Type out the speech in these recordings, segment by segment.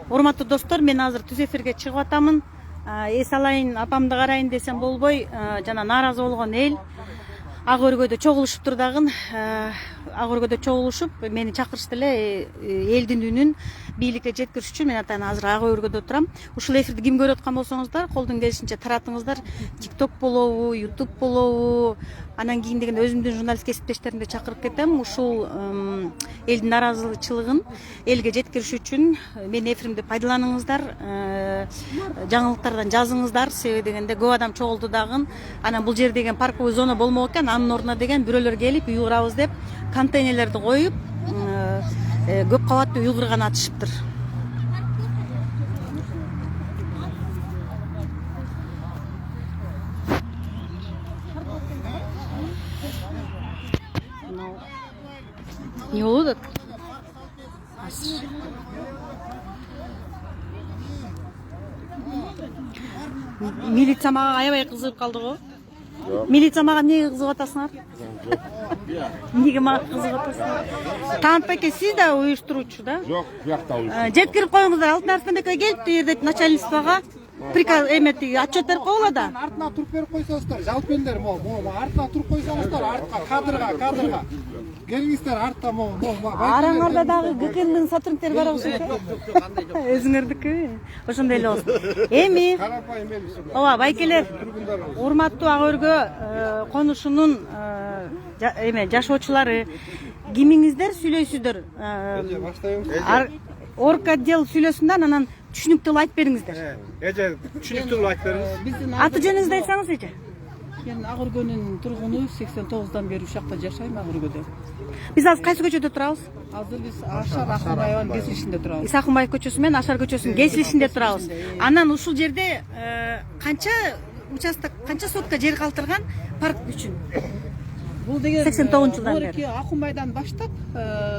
Урматтуу достор, мен азыр түз эфирге чыгып атамын. Эс алайын, апамды карайын десем болбой, жана нааразы болгон эл ак өргөдө чогулушуптур дагы. Ак өргөдө чогулушуп, мени чакырышты эле элдин үнүн бийликке жеткириш үчүн. Мен атайын азыр ак өргөдө турам. Ушул эфирди ким көрүп аткан болсоңуздар, колдон келишинче таратыңыздар. TikTok болобу, YouTube болобу, анан кийин деген өзүмдүн журналист кесиптештеримди чакырып кетем. Ушул элдин нааразычылыгын элге жеткириш үчүн менин эфиримди пайдаланыңыздар, жаңылыктардан жазыңыздар. Себеби дегенде көп адам чогулду дагы. Анан бул жер деген парковый зона болмок экен, анын ордуна деген бирөөлөр келип уйгурабыз деп контейнерлерди коюп, көп кабаттуу уйгурган атышыптыр. Не болуп атат? Милиция мага аябай кызыгып калды го. Милиция мага эмнеге кызыгып атасыңар? Эмнеге мага кызыгып атасыңар? Таанытбек сиз да уюштуруучу да? Жок, бuyakta уюштуруучу. Жеткирип коюңуздар. Алтын Арыстанбекке келип деп начальствого приказ эметти, отчет берип койгула да. Артына туруп берип койсоңуздар, жалп элдер, артына туруп койсоңуздар, артка кадрга. Келиңиздер артта Араңарда дагы ГКНдын сотрудниктери бар окшойт. Өзүңөрдүкү. Ошондой эле болсун. Эми карапайым эл ушул. ооба, байкелер, урматтуу ак өргө конушунун жашоочулары, кимиңиздер сүйлөйсүздөр? Орг отдел сүйлөсүн да, анан түшүнүктүү айтып бериңиздер. Эже түшүнүктүү айтып бериңиз. Аты жөнүңүздү айтсаңыз эже. Мен Ак өргөнүн тургуну 89-дан бери ушакта жашайм, Ак өргөдө. Биз азыр кайсы көчөдө турабыз? Азыр биз Ашар Акынбаеванын кесилишинде турабыз. Иса Акынбаев көчөсү менен Ашар көчөсүнүн кесилишинде турабыз. Анан ушул жерде канча участок, канча сотка жер калтырган парк үчүн? Бул деген 89-жылдан бери. Акынбайдан баштап,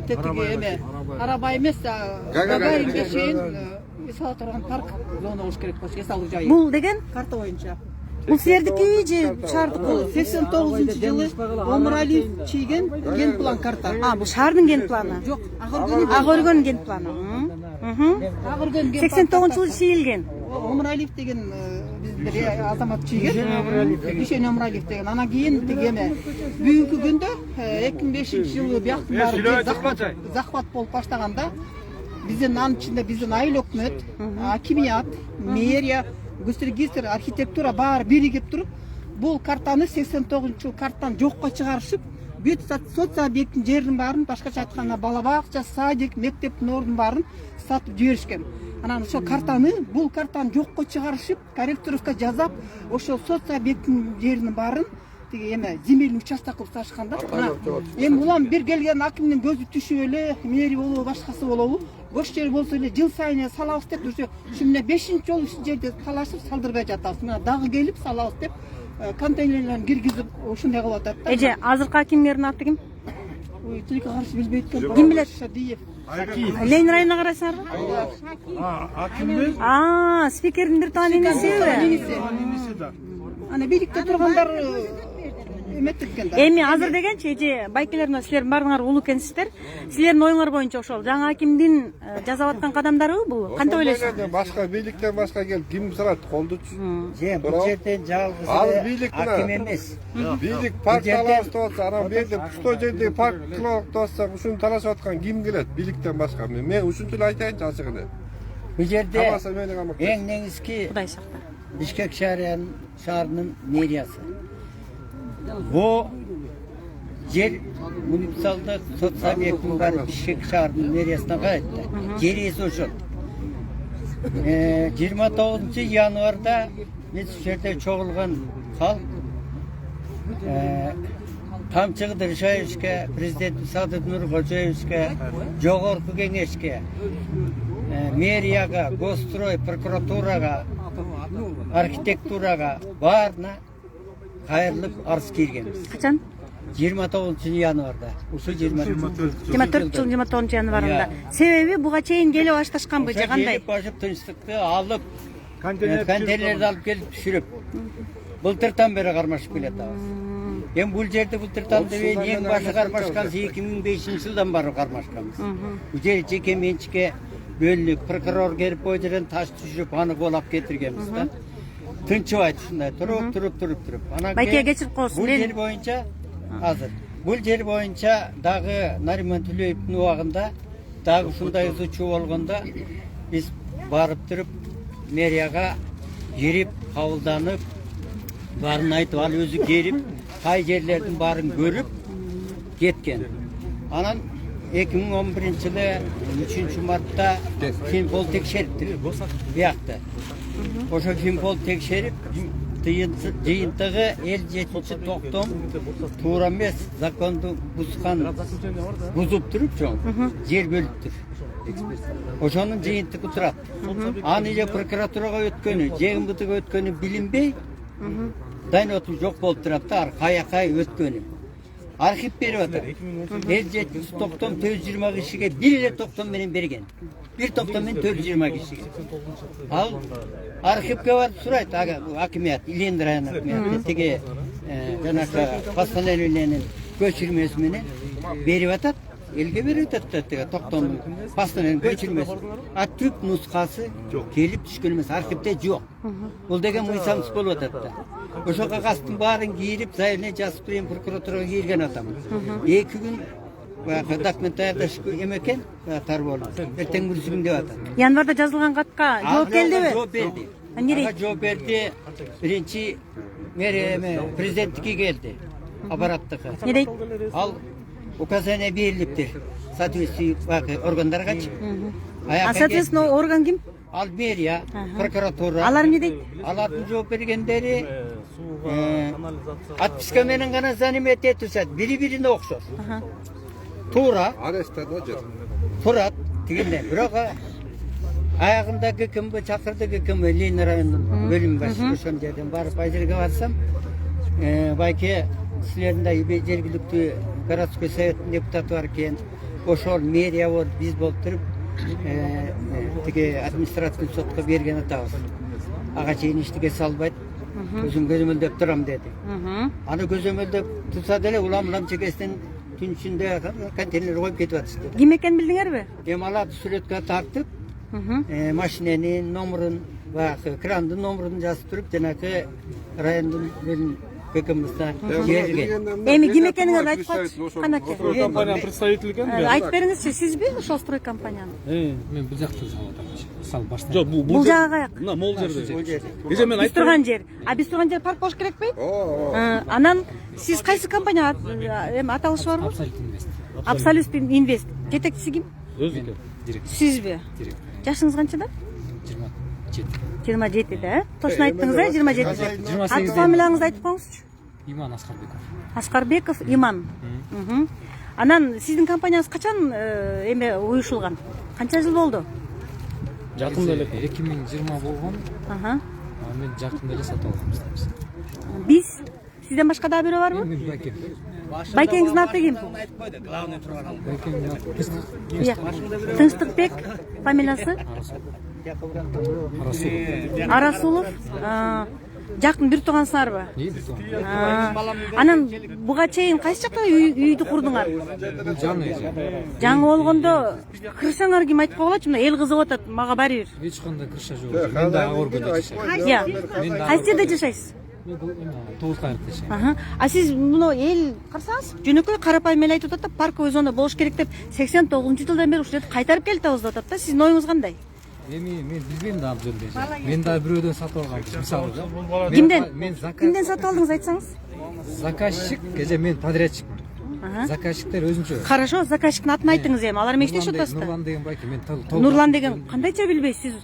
тетиги эме, арабай эмес, Гагаринге чейин эсала турган парк зона болуш керек болчу, эсалуу жайы. Бул деген Карта боюнча. бул силердики же шаардыкы? 89-жылы Омуралиев чийген ген план карта. Бул шаардын ген планы. Жок, Ак өргөнүн ген планы. Ак өргөн ген 89-жылы чийилген. Омуралиев деген биздер азамат чийген. Дүйшөн Омуралиев деген. Анан кийин тигеме бүгүнкү күндө 2005-жылы бияктын баары захват болуп баштаганда биздин анын ичинде биздин айыл өкмөт, акимият, мэрия, госрегистр, архитектура баары биригип туруп, бул картаны 89-жылы картаны жокко чыгарышып, бүт соц объекттин жерин баарын, башкача айтканда бала бакча, садик, мектептин ордун баарын сатып жиберишкен. Анан ошол картаны, бул картаны жокко чыгарышып, корректировка жасап, ошол соц объекттин жеринин баарын тиги эме земельный участок кылып сатышканда, эми улам бир келген акимдин көзү түшүп эле, мэрия болобу, башкасы болобу, бош жер болсо эле жыл сайын салабыз деп, ушу мына 5-чи жолу ушул жерде талашып салдырбай жатабыз. Мына дагы келип салабыз деп, контейнерлерин киргизип ушундай кылып атат да. Эже, азыркы акимдердин аты ким? Ой, тилекке каршы билбейт экен. Ким билет? Шадиев. Ленин районуна карайсыңарбы? Акимдин Спикердин бир тууган инесиби? Ана бийликте тургандар эметкен да. Эми азыр дегенчи, эже, байкелер мына силердин баарыңар улуу экенсиздер. Силердин оюңар боюнча ошол жаңы акимдин жасап аткан кадамдарыбы бул? Кантип ойлойсуңар? Башка бийликтен башка келип ким сурат колдучу? Бул жерден жалгыз аким эмес. Бийлик парк талашып атса, анан берде пустой жерде парк кылып атса, ушуну талашып аткан ким келет? Бийликтен башка. Мен ушунчу эле айтайынчы ачык эле. Бул жерде Табаса мени камак. эң негизги Кудай сакта. Бишкек шаарынын мэриясы. Бу жер муниципалдык соц объектин бар Бишкек шаарынын мэриясына карайт. Жер ээси ошол. 29-январда биз ушул жерде чогулган халк Камчыгы Рышаевичке, президент Садыр Нуркожоевичке, жогорку кеңешке, мэрияга, госстрой, прокуратурага, архитектурага баарына кайрылып арыз киргенбиз. Качан? 29-январда. Ушу 24 жыл 29 январында. Себеби буга чейин келип башташканбы же кандай? Келип башып тынчтыкты алып, контейнерди алып келип түшүрүп. Былтыртан бери кармашып келатабыз. Эми бул жерде былтыртан деп эң башы кармашкан 2005-жылдан бары кармашканбыз. Бул жер жеке менчикке бөлініп прокурор келіп бұл жерден таш түшіріп аны қолап кетіргенбіз да. Тынчыбайды ушундай туруп. Анан Байке кечирип коесуң. Бул жер боюнча азыр. Бул жер боюнча дагы Нариман Төлөевдин убагында дагы ушундай ызычуу болгондо биз барып туруп мэрияга жирип кабылданып барын айтып ал өзү келип кай жерлердин барын көрүп кеткен. Анан 2011-жылы 3 мартта Финпол текшериптир биякта. Ошо Финпол текшерип жыйынтыгы 57 токтом туура эмес законду бузуп туруп чоң жер бөлүптүр. Ошонун жыйынтыгы турат. Аны же прокуратурага өткөнү, же МВДга өткөнү билинбей, дайноту жок болуп турат да, кая өткөнү. Архив берип атат. 57 токтом 420 кишиге бир эле токтом менен берген. Бир токтом менен 420 кишиге. Ал архивге барып сурайт, акимият, Илендир район акимияты тиги жанакы постановлениянын көчүрмөсү менен берип атат. Элге берип атат тиги токтомдун постановлениянын көчүрмөсү. А түп нускасы келип түшкөн эмес, архивде жок. Бул деген мыйсамсыз болуп атат да. Ошо кагазтын баарын кийирип, заявление жазып берген прокуратурага кирген атам. 2 күн документ даярдаш эмекен, тар болуп. Эртең бүрсүм деп атат. Январда жазылган катка жооп келдиби? Жооп берди. Эмне? Жооп берди. Биринчи мэрия президенттикке келди. Аппараттыкы. Не дейт? Ал указание берилиптир. Соответствующий органдаргачы. А соответственно орган ким? Ал мэрия, прокуратура. Алар эмне дейт? Алардын жооп бергендери отписка менен гана занимать этишет. Бири-бирине окшош. Туура Арестада жүр. турат дегенде. Бирок аягында ГКМ чакырды, ГКМ Ленин районунун бөлүм башчысы ошол жерден барып айзерге барсам, байке силердин жергиликтүү городской советтин депутаты бар экен. Ошол мэрия болуп биз болуп туруп тиги административный сотко берген атабыз. Ага чейин иштиге салбайт. Өзүм көзөмөлдөп турам деди. Аны көзөмөлдөп турса деле улам чекесинин түн ичинде контейнер коюп кетип атышты. Ким экенин билдиңерби? Эми аларды сүрөткө тартып, машиненин номерун, баягы крандын номерун жазып туруп, жанагы райондун ГКМсына берген. Эми ким экениңерди айтып коечу. Канаке. Компания представитель экен. Айтып бериңизчи, сизби ошол строй компанияны? Мен бул жакта сал баштайм. Жок, Бул жагы каяк? Мына могул жерде. Эже мен Биз турган жер. А биз турган жер парк болуш керекпи? Анан сиз кайсы компания эми аталышы барбы? Абсолют Инвест. Жетекчиси ким? өзү директор. Сизби? Жашыңыз канчада? 27 да? Точно айттыңыз да, 27. Аты фамилияңызды айтып коюңузчу. Иман Аскарбеков. Аскарбеков Иман. Анан сиздин компанияңыз качан эме уюшулган? Канча жыл болду? Жакында эле 2020 болгон. Мен жакында эле сатып алгам. Биз сизден башка дагы бирөө барбы? Мен Байке. Байкеңиздин аты ким? Тынчтыкбек фамилиясы? Арасулов. Жакын бир туугансыңарбы? Анан буга чейин кайсы жакта үйдү курдуңар? Жаңы болгондо кырсаңар ким айтып койгулачы, мына эл кызыгып атат, мага баары бир. Эч кандай кырша жок. Мен да Агоргөдө жашайм. Кайсы жерде жашайсыз? Тоғыз кайрыкта жашайм. А сиз муну эл карасаңыз, жөнөкөй карапайым эл айтып атат да, парковый зона болуш керек деп 89-жылдан бери ушул жерди кайтарып келатабыз деп атат да. Сиздин оюңуз кандай? Эми мен билбейм да ал жөнүндө. Мен да бирөөдөн сатып алгам. Мисалы, Кимден сатып алдыңыз айтсаңыз? заказчик, эже мен подрядчик. Заказчиктер өзүнчө. Хорошо, заказчиктин атын айтыңыз эми. Алар менен иштешип атасыздар. Нурлан деген байке, мен Нурлан деген кандайча билбейсиз?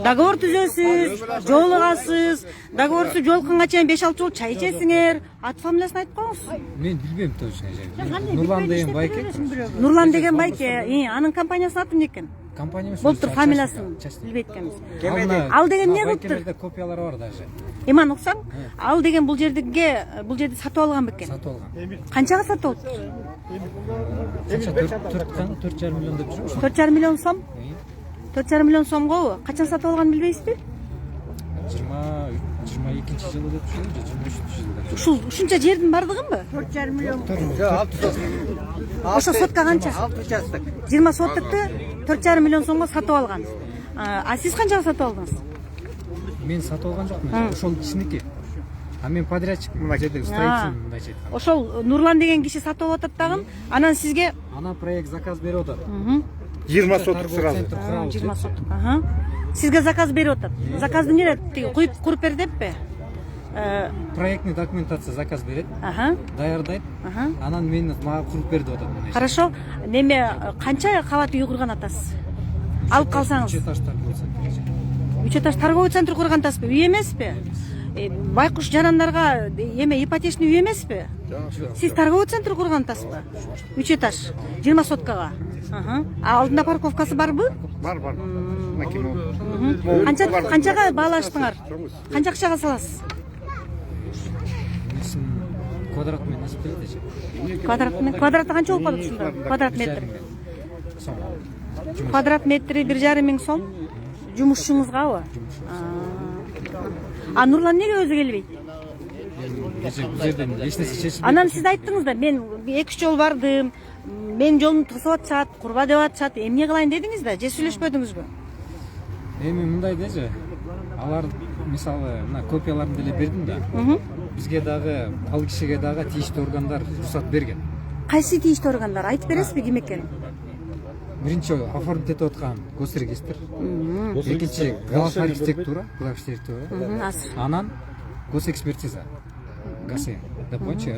Договор түзөсүз, жолугасыз, договорсуз жолукканга чейин 5-6 жол чай ичесиңер. Ат фамилиясын айтып коюңуз. Мен билбейм точно. Нурлан деген байке. Нурлан деген байке, анын компаниясынын аты эмне экен? Компания Болуптур, фамилиясын билбейт экенбиз. Ал деген эмне кылыптыр? Копиялары бар даже. Иман уксаң, ал деген бул жерди сатып алган бекен. Сатып алган. Канчага сатып алыптыр? Канча 4,5 миллион деп жүрмүш. 4,5 миллион сом? 4,5 миллион сомго качан сатып алганын билбейсизби? 22 22 жылы деп түшүндүм, 23 жылда. Ушул ушунча жердин бардыгынбы? 4,5 миллион. Жоқ, 6 Ошо сотка канча? 6 участок. 20 соттукты 4,5 миллион сомго сатып алган. А сиз канчага сатып алдыңыз? Мен сатып алган жокмун. Ошол кишиники. А мен подрядчик мына жерде строительный мындайча айтканда. Ошол Нурлан деген киши сатып атат дагы, анан сизге Ана проект заказ берип атат. 20 соттук сразу. 20 соттук. Сизге заказ берип атат. Заказды эмне тиги куруп бер деппи? Проектный документация заказ берет, Аха. даярдайт. Анан мени мага куруп бер деп атат мына. Хорошо. Неме канча кабат үй курган атасыз? Алып калсаңыз. 3 этаждар болсо. 3 этаж торговый центр курган атасызбы? Үй эмеспи? Байкуш жарандарга эме ипотечный үй эмеспи? Сиз торговый центр курган атасызбы? 3 этаж, 20 соткага. Алдында парковкасы барбы? Бар. Канчага баалаштыңар? Канча акчага саласыз? Квадрат мен несип берет эже. Квадраты канча болуп калат ушунда? Квадрат метр. Квадрат метри 1,5 миң сом. Жумушчуңузгабы? А Нурлан неге өзү келбейт? Бул жерден эч нерсе чечилбейт. Анан сиз айттыңыз да, мен 2 жол бардым. Мен жолумду тосуп атышат, курба деп атышат. Эмне кылайын дедиңиз да, же сүйлөшпөдүңүзбү? Эми мындай деже. Алар мисалы мына копияларын деле бердим да. Бизге дагы, ал кишиге дагы тийиштүү органдар уруксат берген. Кайсы тийиштүү органдар айтып бересизби ким экенин? Биринчи оформить этип аткан госрегистр. Экинчи глав архитектура. Анан госэкспертиза. ГАСИ. Да боюнча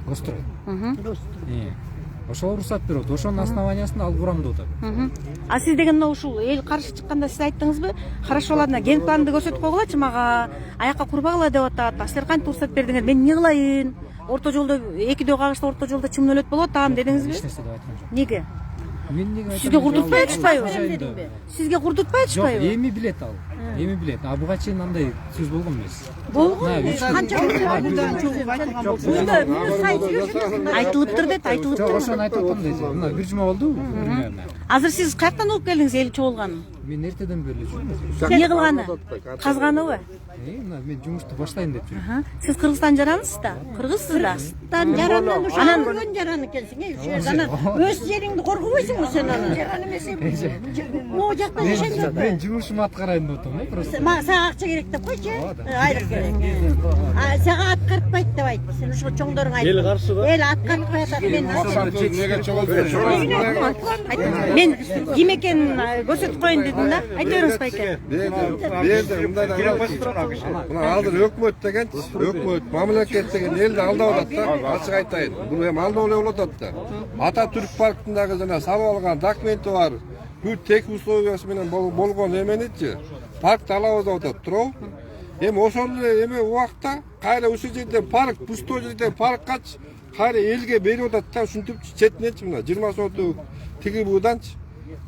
Госстрой. Ошол уруксат берет. Ошонун основаниясында алып курам деп атат. А сиз деген мына ушул эл каршы чыкканда сиз айттыңызбы? Хорошо, ладно, ген планды көрсөтүп койгулачы мага. Аяка курбагыла деп атат. Силер кантип уруксат бердиңер? Мен эмне кылайын? Орто жолдо 2 кагышта орто жолдо чымын өлөт болот атам дедиңизби? Эч нерсе деп айткан жок. Неге? Мен неге Сизге курдутпай атышпайбы? Сизге курдутпай Жок, атышпайбы? эми билет ал. Эми билет. А буга чейин андай сөз болгон эмес. Айтылыптыр деп, айтылыптыр. Ошону айтып атам деже. Мына бир жума болду примерно. Азыр сиз каяктан угуп келдиңиз эл чогулганын? Мен эртеден бери жүрмүн. Эмне кылганы? Казганыбы? Мына мен жумушту баштайын деп жүрмүн. Сиз Кыргызстан жарансыз да? Кыргызсыз да? Кыргызстан жарандан ушан көргөн жаран экенсиң, ушул өз жериңди коргобойсуңбу сен аны? Жаран эмес. Могу жакта жашайсың. Мен жумушумду аткарайын деп атам, просто. Мага сага акча керек деп койчу. Айлык керек. Сага аткартпайт деп айт. Сен ушул чоңдоруң айт. Эл каршыбы? Эл аткартпай атат. Мен ким экенин көрсөтүп коеюн дедим да. Айта бериңиз байке. Мына алдыр өкмөт деген, өкмөт, мамлекет деген элди алдап атат да. Ачык айтайын. Бул эми алдоо эле болуп атат да. Ататүрк паркындагы жана салып алган документи бар. Бул тек условиясы менен болгон эменичи паркты алабыз деп атат, туурабы? Эми ошол эле эме убакта кайра ушул жерде парк, пустой жерде парккачы кайра элге берип атат да, ушинтипчи четинечи мына 20 сотук тиги бууданчы.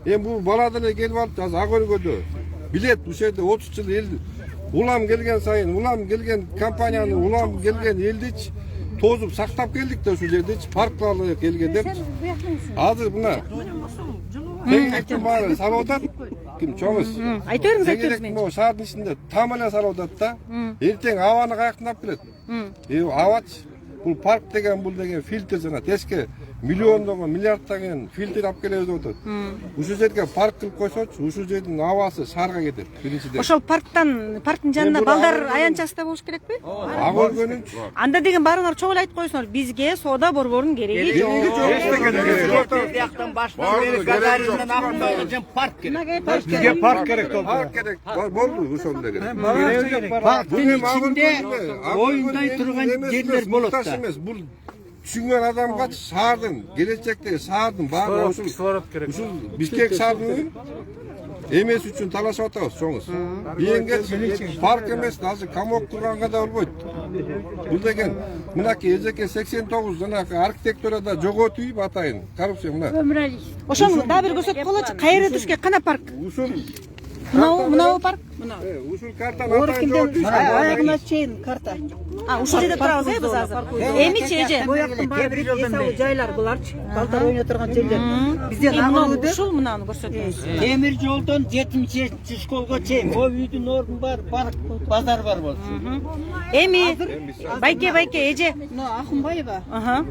Эми бул бала деле келип алып азыр ак өргөдө билет ушул жерде 30 жыл эл улам келген сайын, улам келген компанияны, улам келген элдичи тозуп сактап келдик да ушул жердечи паркларды келген деп. Азыр мына тегеректин баары салып атат. Ким чоңуз? Айта бериңиз, айта Тегерек бериңиз. могу шаардын ичинде там эле салып атат да. Эртең абаны каяктан алып келет? Абачы. Бул парк деген, бул деген фильтр жана теске миллиондогон, миллиарддаган фильтр алып келебиз деп атат. Ушул жерге парк кылып койсочу, ушул жердин абасы шаарга кетет. Биринчиден. Ошол парктын жанында балдар аянтчасы болуш керекпи? Ак өргөнүн Анда деген баарыңар чогуу эле айтып коесуңар, бизге соода борборунун кереги жок. Бияктан баштап бери Гагариндан акмайгы парк керек. Бизге парк керек болду. Парк керек. Болду ошол эле керек. Парктын ичинде оюндай турган жерлер болот да. Бул түшүнгөн адамга шаардын, келечектеги шаардын баары ушул Бишкек шаарынын эмеси үчүн талашып атабыз, чоңуз. Бийинге парк эмес, азыр камок курганга да болбойт. Бул деген мынакей эжеке 89 жанагы архитектурада жоготуу үй атайын. Коррупция мына. Ошону дагы бир көрсөтүп коелучу. Кайра түшкөн кана парк? Ушул Мынау парк? Ушул картаны атайын жооп Аяғына чейін карта. Ушул жерде турабыз биз азыр. Эмичи эже? Бояқтың бары эсалы жайлар бұларчы. Балдар ойна тұрған жерлер. Бізден ағылуды. Ушул мынаны көрсөтөбүз. Темир жолдон 7-8 школга чейин о үйдүн ордун бар, парк, базар бар болчу. Эми байке эже. Мына Ахунбаева. Аха.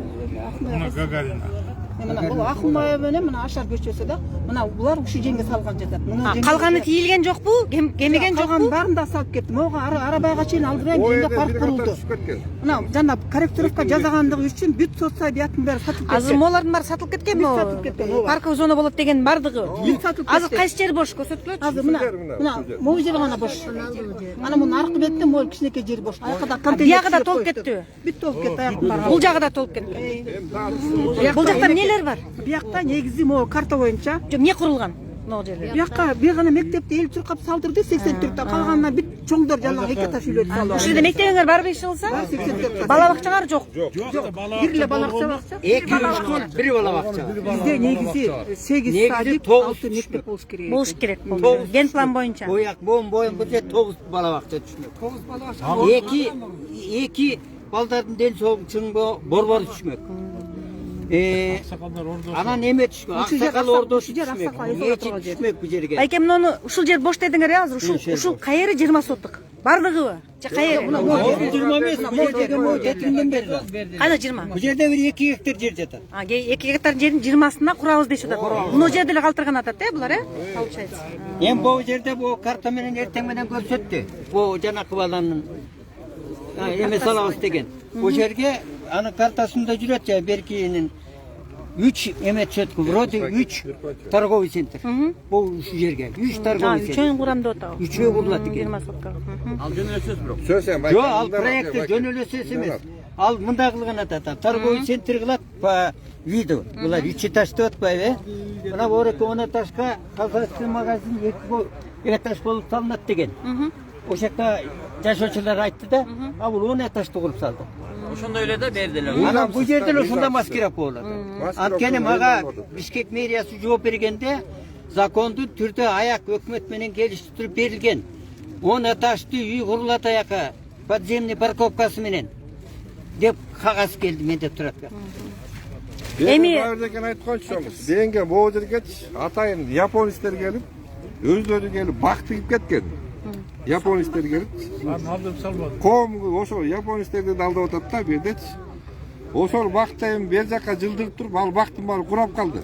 Мына бұл Ахунбаева менен мына Ашар көчөсү да. Мына булар ушу жерге салган жатат. Калганы тийилген жокпу? Кемеген Калган жокпу? барын да салып кетти. Мога арабага чейин алдырайын дегенде парк курулду. Мына жана корректировка жасагандыгы үчүн бүт соцсай биятын баары сатылып кетти. Азыр молардын баары сатылып кеткенби? Сатылып кеткен, ооба. Парковый зона болот деген бардыгы. Сатылып Азыр кетти. кайсы жери бош көрсөткүлөчү? Азыр мына могу жери гана бош. Ана мунун аркы бетте могу кичинекей жери бош. Айкада контейнер. Биягы да толуп кеттиби? Бүт толуп кетти аяктын баары. Бул жагы да толуп кетти. Бул жакта эмнелер бар? Биякта негизи могу карта боюнча Жок, эмне курулган? Могу жерлер. биякка бир гана мектепти эл чуркап салдырды 84 калганына бүт чоңдор жалаң эки этаж үйлөрдү салды. Ушул жерде мектебиңер барбы иш кылса? 84 Бала бакчаңар жок. бир эле бала бакча. Эки школ, бир бала бакча. Бизде негизи 8 Негизи садик, 9 6 мектеп болуш керек. Болуш керек болду. Ген план боюнча. Бояк боюн бу жер 9 бала бакча түшмөк. 9 бала бакча. Эки балдардын ден соолугу чың борбору түшмөк. Анан эме түшмөк. Аксакал ордошу түшмөк. Эчи түшмөк бу жерге. Байке муну ушул жер бош дедиңер э азыр. Ушул кайери 20 соттук. Бардыгыбы? Же кайери? 20 эмес, бу жерге могу жетимден берди. Кайда 20? Бу жерде бир 2 гектар жер жатат. 2 гектар жердин 20-сына курабыз дешип атат. Муну жерде эле калтырган атат булар получается. Эми бу жерде бу карта менен эртең менен көрсөттү. Бу жанакы баланын эме салабыз деген. Бу жерге анын картасында жүрөт же беркинин 3 эме түшөт, вроде 3 торговый центр. Бул ушу жерге 3 торговый центр. Үчөөнү курам деп атабы. Үчөө курулат экен. 20 сотка. Ал жөнөлөсөз бирок. сөзсем Жок, ал проекти жөнөлөсөз эмес. Ал мындай кылган атат. Торговый центр кылат по виду. Булар 3 этаж деп атпайбы? Мына бореке 10 этажга казачный магазин 2 этаж болуп салынат деген. Ошол жакта жашоочулар айтты да, а бул 10 этажды куруп салды. Ошондой эле да бердилер. Анан бул жерде эле ушундай маскирап болот. Анткени мага Бишкек мэриясы жооп бергенде закондуу түрдө аяк өкмөт менен келиштирип берилген. 10 этажды үй курулат аяка подземный парковкасы менен деп кагаз келди менде турат. Эми баардыгын айтып койчумуз. Дегенге могу жерге атайын японецтер келип, өзлөрү келип бак тигип кеткен. Японецтер келип. Коом ошол японецтерди алдап атат да бирдечи. Ошол бакта эми бер жака жылдырып туруп, ал бактын баары курап калды.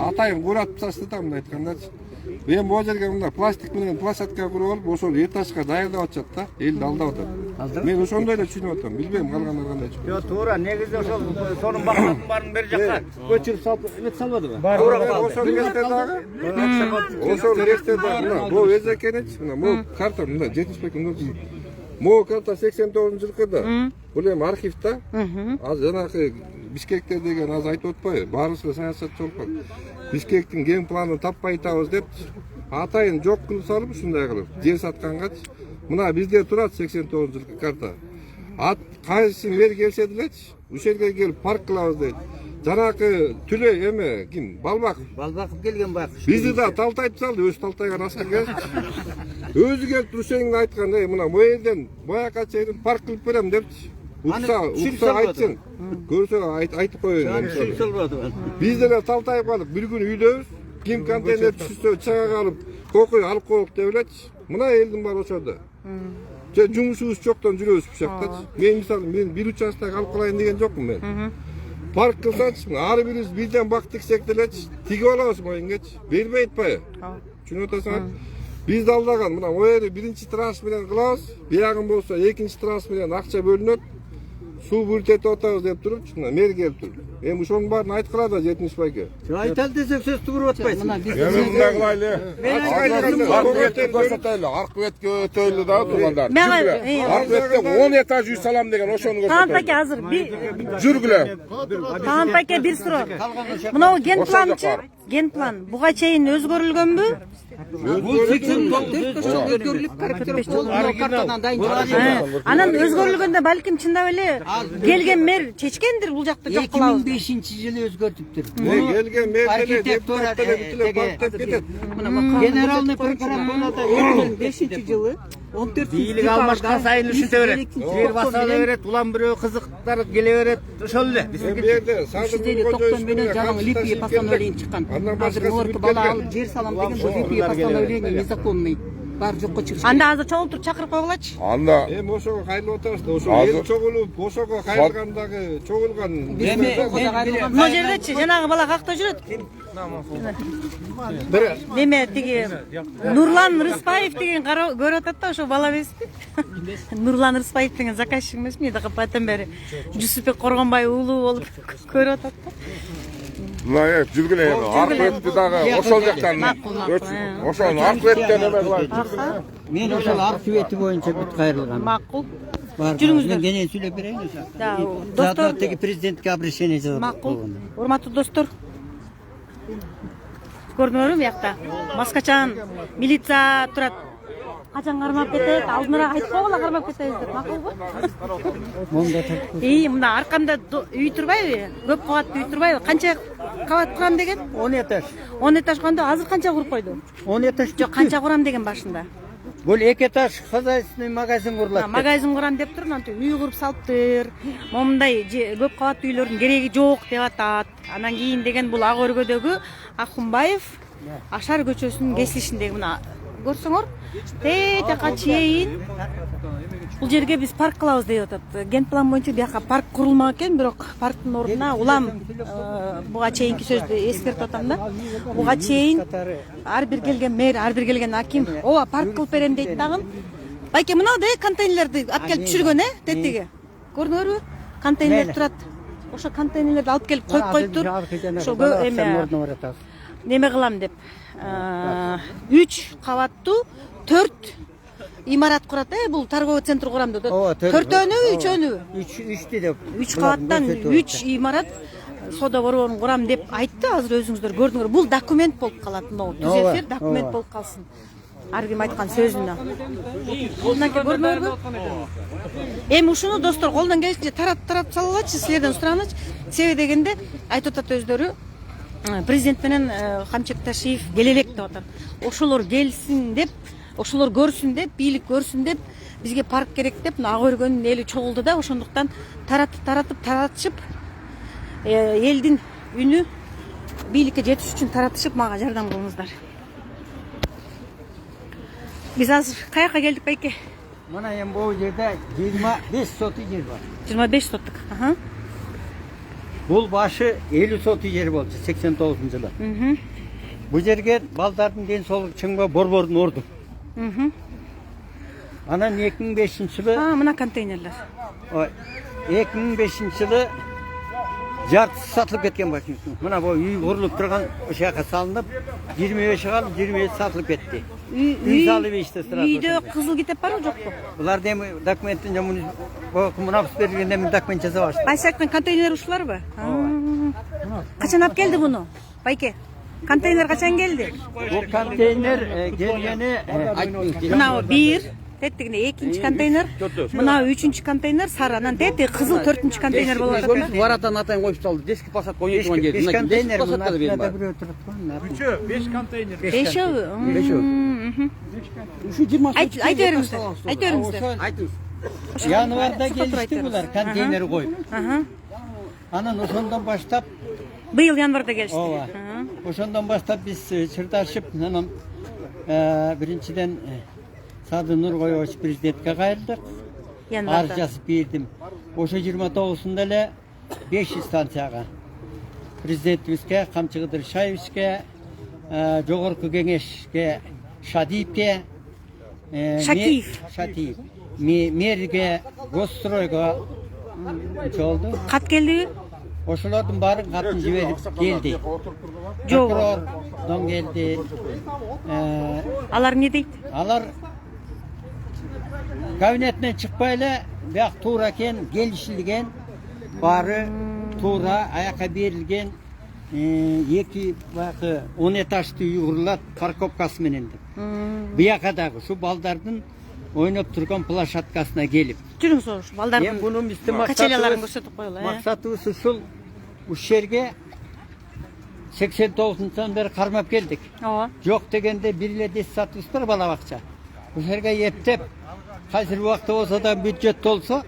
Атайын куратып ташты да мындай айткандачы. Эми бул жерге мындай пластик менен площадка куруп алып, ошол этажга даярдап атышат да, элди алдап атат. Мен ошондой эле түшүнүп атам, билбейм калгандар кандай түшүнөт. Жок, туура. Негизи ошол сонун бактын баарын бер жакка көчүрүп салып, эме салбадыбы? Туура калды. Ошол кезде дагы, ошол кезде дагы, бул эзекенеч, мына бул карта мындай жетишпек мындай. Могу карта 89-жылкы да. Бул эми архивда. Азыр жанакы Бишкектер деген азыр айтып атпайбы? Баарыбызга саясатчы болуп калды. Бишкектин ген планын таппай атабыз деп атайын жок кылып салып ушундай кылып жер саткангачы. Мына бизде турат 89-жылкы карта. Кайсы мэр келсе делечи, ушул жерге келип парк кылабыз дейт. Жанакы түлө эме ким? Балбаков. Балбаков келген бак. Бизди да талтайтып салды, өзү талтайган аскер келди. Өзү келип ушуңду айткан, мына бу жерден бояка чейин парк кылып берем депчи. Укса айтсын. Көрсө айтып коеюн. Биз деле талтайып калып, бир күн үйдөбүз. Ким контейнер түшсө чыга калып, кокуй алып коелук деп элечи. Мына элдин баары ошодо. Же жумушубуз жоктон жүрөбүз бу жактачы. Мен мисалы мен бир участок алып калайын деген жокмун мен. Парк кылсачы, ар бирибиз бирден бак тиксек делечи, тигип алабыз моюнгечи. Бербей атпайбы? Түшүнүп атасыңар? Биз да алдаган, мына моерди биринчи транш менен кылабыз, биягын болсо экинчи транш менен акча бөлүнөт. Суу бүртетип атабыз деп туруп, мына мэр келип туруп. Эми ошонун баарын айткыла да жетимиш байке. Айталы десек сөз туруп атпайсың. Эми мындай кылайлы. Аркы бетке өтөйлү да тургандар. Аркы бетке 10 этаж үй салам деген ошону көрсөтөйлү. Таан паке азыр жүргүлө. Таан паке бир суроо. Мынау ген планчы? Ген план буга чейин өзгөрүлгөнбү? Бул 89 Анан өзгөрүлгөндө балким чындап эле келген мэр чечкендир бул жакты жок кылабыз. 2005-жылы өзгөртүптүр. Келген мэрден Архитектура депутаттар бүтүлөп барып кетет. генеральный прокуратурада 2005-жылы 14 бийлик алмашкан сайын үшүнтө берет. Жер басала берет, улам бирөө кызыктар келе берет. Ошол эле. Мен берди, садыр 90 менен жаңы липий постановление чыккан. Азыр морко бала алып жер салам деген бул липий постановление незаконный. Бар жокко чыгыш. Анда азыр чогултуруп чакырып койгулачы. Анда Эми ошого кайрылып атабыз да, ошо эл чогулуп, ошого кайрылгандагы чогулган. Мына жердечи жанагы бала какта жүрөт? Неме тиги Нурлан Рыспаев деген көрүп атат да, ошо бала эмеспи? Нурлан Рыспаев деген заказчик эмеспи? Мен дагы батан бери Жусупбек Коргонбай уулу болуп көрүп атат да. мына жүргүлө эми аркы өттү дагы ошол жактан ошону аркы өттөн эме кылайын. мен ошол архивети боюнча бүт кайрылгам. Макул. Жүрүңүздөр. Мен кенен сүйлөп берейин ошо. Да, Достор достор. теги президентке обращение жазып Макул. койгон. Урматтуу достор. Көрдүңөрбү биякта? Маскачан милиция турат. Качан кармап кетет? Алдыныраак айтпагыла кармап кетебиз деп. Макулбу? Монда так. Мына аркамда үй турбайбы? Көп кабаттуу үй турбайбы? Канча кабат курам деген? 10 этаж. 10 этаж курганда азыр канча куруп койду? 10 этаж Жок, канча курам деген башында. Бул 2 этаж хозяйственный магазин курулат. Магазин курам деп туруп, антип үй куруп салыптыр. Момундай көп кабаттуу үйлөрдүн кереги жок деп атат. Анан кийин деген бул Ак өргөдөгү Акунбаев Ашар көчөсүнүн кесилишиндеги мына көрсөңөр, тетека чейин бул жерге биз парк кылабыз деп атат. Ген план боюнча бияка парк курулмак экен, бирок парктын ордуна улам буга чейинки сөздү эскертип атам да. Буга чейин ар бир келген мэр, ар бир келген аким, ооба парк кылып берем дейт дагы. Байке мынандай контейнерлерди алып келип түшүргөн, тетиги. Көрдүңөрбү? Контейнер турат. Ошо контейнерлерди алып келип коюп коюптур. Ошо эме неме кылам деп. 3 кабаттуу 4 имарат курат, бул торговый центр курам деп. 4-өнүбү, 3-өнүбү? 3 деп. 3 кабаттан 3 имарат соода борборун курам деп айтты. Азыр өзүңүздөр көрдүңөр. Бул документ болуп калат, могу түз эфир документ болуп калсын. Ар ким айткан сөзүнө. Мынакей көрдүңөрбү? Эми ушуну достор колдон келишинче таратып салгылачы, силерден сураганычы. Себеби дегенде айтып атат өздөрү, президент менен Камчек Ташиев келе элек деп атат. Ошолор келсин деп, ошолор көрсүн деп, бийлик көрсүн деп, бизге парк керек деп, Ак өргөнүн эли чогулду да, ошондуктан таратышып, элдин үнү бийликке жетиш үчүн таратышып мага жардам кылыңыздар. Биз азыр каяка келдик байке? Мына эми бул жерде 25 сотый жер бар. 25 соттук. Бул башы 50 сотый жер болчу 89-жылы. Бул жерге балдардын ден соолугу чыңба борбордун орду. Анан 2005-жылы Мына контейнерлер. 2005-жылы жартысы сатылып кеткен башын. Мына бул үй курулуп турган ошол жака салынып 25 калып 27 сатылып кетти. Үй салып иште турат. Үйдө кызыл китеп барбы жокпу? Булар эми документтин мунапс берилгенде эми документ жасап алышты. Кайсы айткан контейнер ушуларбы? Качан алып келди буну? Байке, контейнер качан келди? Бул контейнер келгени Мына 1, теттигине 2-нчи контейнер, мына 3-нчи контейнер сары, анан тети кызыл 4-нчи контейнер болуп атат. Варадан атайын коюп салды. Деске посадка ойнойт турган жер. 5 контейнер мына бирөө турат го. 5 контейнер. 5-өө? Ушу 20 Айта бериңиздер. айтыңыз. Январда келишти булар контейнер коюп. Анан ошондон баштап Быйыл январда келишти. ооба. Ошондон баштап биз чырдашып, анан биринчиден Сады Нуркоевич президентке кайрылдык. Арыз жазып бердим. Ошо 29-сунда эле 500 станцияга президентибизге, Камчы Кыдыршаевичке, жогорку кеңешке Шадиевке, Шатиев, мэрге, госстройго чолду. Кат келдиби? Ошолордун баарын катын жиберип келди. Прокурордон келди. Алар эмне дейт? Алар кабинетинен чыкпай эле, бияк туура экен, келишилген, баары туура аяка берилген, 2 баягы 10 этаждуу үй курулат парковкасы менен деп. Бияка дагы ушу балдардын ойноп турган площадкасына келип. жүрүңүз ош балдардын Эми бунун биздин качеляларын көрсөтүп коелу. максатыбыз ушул жерге 89-жылдан бeri кармап келдик. Ооба. Жок дегенде бир эле дес сатыбыз бар бала бакча. Бул жерге эптеп, кайсы убакта болсо да бюджет болсо,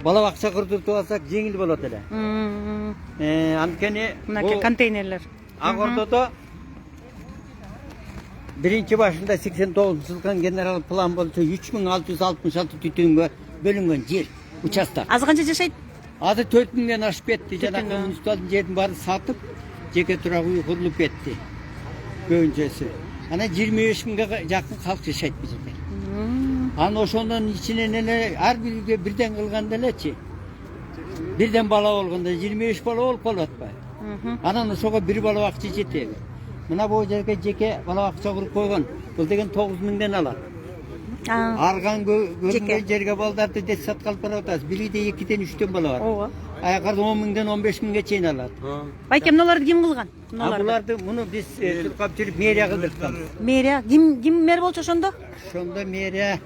бала бакча курдуртуп алсак жеңил болот эле. Анткени Мынакей контейнерлер. Ак Ордодо биринчи башында 89-жылдан генерал план болчу 3666 түтүнгө бөлүнгөн жер участок. Азыр канча жашайт? Азыр 4000ден ашып кетти. Жанагы муниципалдын жердин баарын сатып, жеке турак үй курулуп кетти. Көбүнчөсү. Анан 25 миңге жакын калк жашайт бул жерде. Анан ошондон ичинен эле ар бир үйгө бирден кылганда элечи. Бирден бала болгондо 25 бала болуп калып атпайбы? Анан ошого бир бала бакча жетеби? Мына бул жерге жеке бала бакча куруп койгон. Бул деген 9000ден алат. Арган көрүнгөн жерге балдарды дес саткалып барып атасыз. Бирде 2ден 3дөн бала бар. Ооба. Аякарда 10 миңден 15 миңге чейин алат. Байке, мыналарды ким кылган? Буларды муну биз туркап жүрүп мэрия кылдырткан. Мэрия ким мэр болчу ошондо? Ошондо мэрия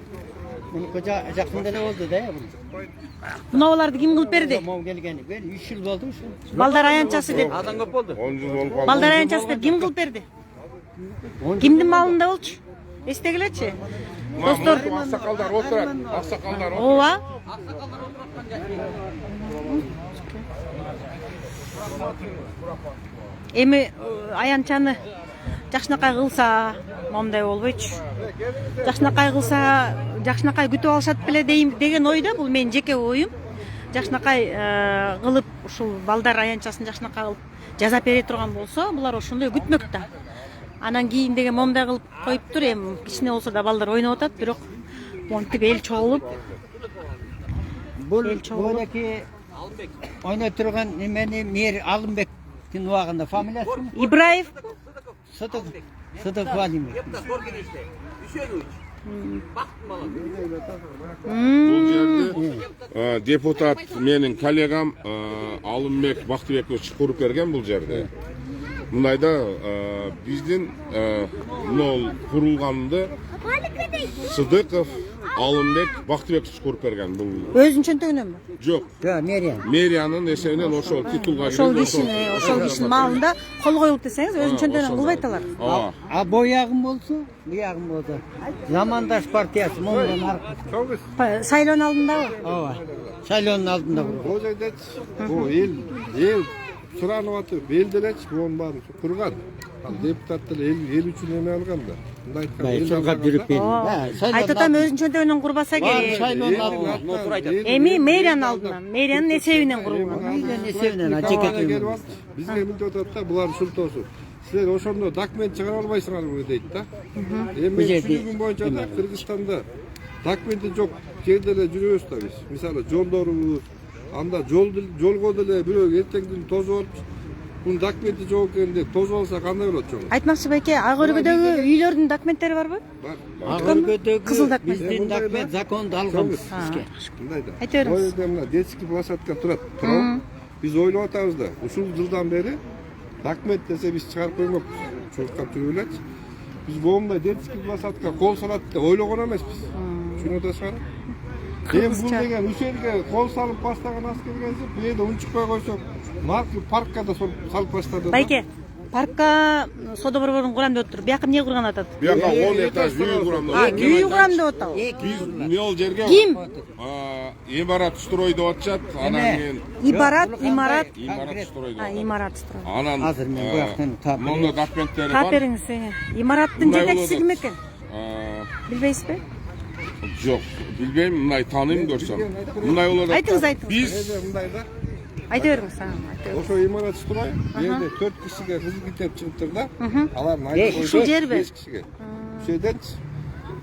мунуку жакында эле болду да. Мыналарды ким кылып берди? Мом келгени. Ben 3 жыл болду ошо. Балдар аянчасы деп. Адам көп болду. 10 жыл болуп калды. Балдар аянчасы деп ким кылып берди? Кимдин малында болчу? Эстегилечи. Достор, Аксакалдар отурат. Аксакалдар отурат. ооба. Эми аянчаны жакшынакай кылса момундай болбойчу. Жакшынакай кылса, жакшынакай күтүп алышат беле деген ойда, бул менин жеке оюм. Жакшынакай кылып ушул балдар аянчасын жакшынакай кылып жазап бере турган болсо, булар ошондой күтмөк да. Анан кийин деген момундай кылып коюптур, эми кичине болсо да балдар ойноп атат, бирок монтип эл чогулуп. Бул бөлөки ойноп турган немени мэр Алымбектин убагында фамилиясы ким? Ибраев. Сыдык Владимир. Бул жерде депутат менин коллегам Алымбек Бактыбекович куруп берген бул жерде. Мындайда биздин мына курулганында Сыдыков Алымбек Бактыбекович куруп берген бул. Өзүн чөнтөгүнөнбү? Жок, Жок. мэрия. Мэриянын эсебинен ошол титулга Ошол кишинин маалында кол коюлуп десеңиз, өзүн чөнтөгүнөн кылбайт алар. А боягым болсо, буягым болсо. Замандаш партиясы мындан аркы. Шайлоонун алдындабы? Ооба. Шайлоонун алдында курган. Бул жерде бул эл суранып атып, эл делечи буну баарын курган. Ал депутаттар эл үчүн эме алган да. Мындай айтканда эл Чоңгап жүрүп берди. Айтып атам, өзүн чөнтөгүнөн курбаса керек. Шайлоонун алдында. Эми мэриянын алдынан, мэриянын эсебинен курулган. Мэриянын эсебинен жеке бизге мынтип атат да, булар ушунтосу. Силер ошондо документ чыгара албайсыңарбы дейт да. Эми түшүнүгүм боюнча да Кыргызстанда документи жок жерде эле жүрөбүз да биз. Мисалы жолдорубуз, анда жолго деле бирөө эртеңден тозуп алып, бунун документи жок экен деп тозуп алса кандай болот чоң? Айтмакчы байке, ак өргөдөгү үйлөрдүн документтери барбы? Бар. Агыргөдөгү биздин документ законду алганбыз бизге. Мындай да. Айта бериңиз. Бул жерде мына детский площадка турат. Биз ойлоп атабыз да, ушул жылдан бери документ десе биз чыгарып коймокпуз. Чуркап жүрүп элечи. Биз момундай детский площадка кол салат деп ойлогон эмеспиз. Түшүнүп атасыңарбы? Эми бул деген ушул жерге кол салып баштаган аз келгенсе, бул жерде унчукпай койсок, маркы паркка да салып баштады. Байке, паркка соода борборун курам деп отур. Бияка эмне курган атат? Бияка 10 этаж үй курам деп. Үй курам деп атабы? Биз мол жерге Ким? имарат строй деп атышат. Анан мен Имарат строй деп. Имарат строй. Анан Азыр мен буяктан таап монда документтери Таап бар. бериңиз. Имараттын жетекчиси ким экен? Билбейсизби? Жок, билбейм, мындай тааныйм көрсөм. Мындай болот. Айтыңыз. Биз мындай да. Айта бериңиз. Ошо имарат строй, жерде 4 кишиге кызмет чыгыптыр да. Алардын айтып Ушул жерби? 5 кишиге. Ошол жерден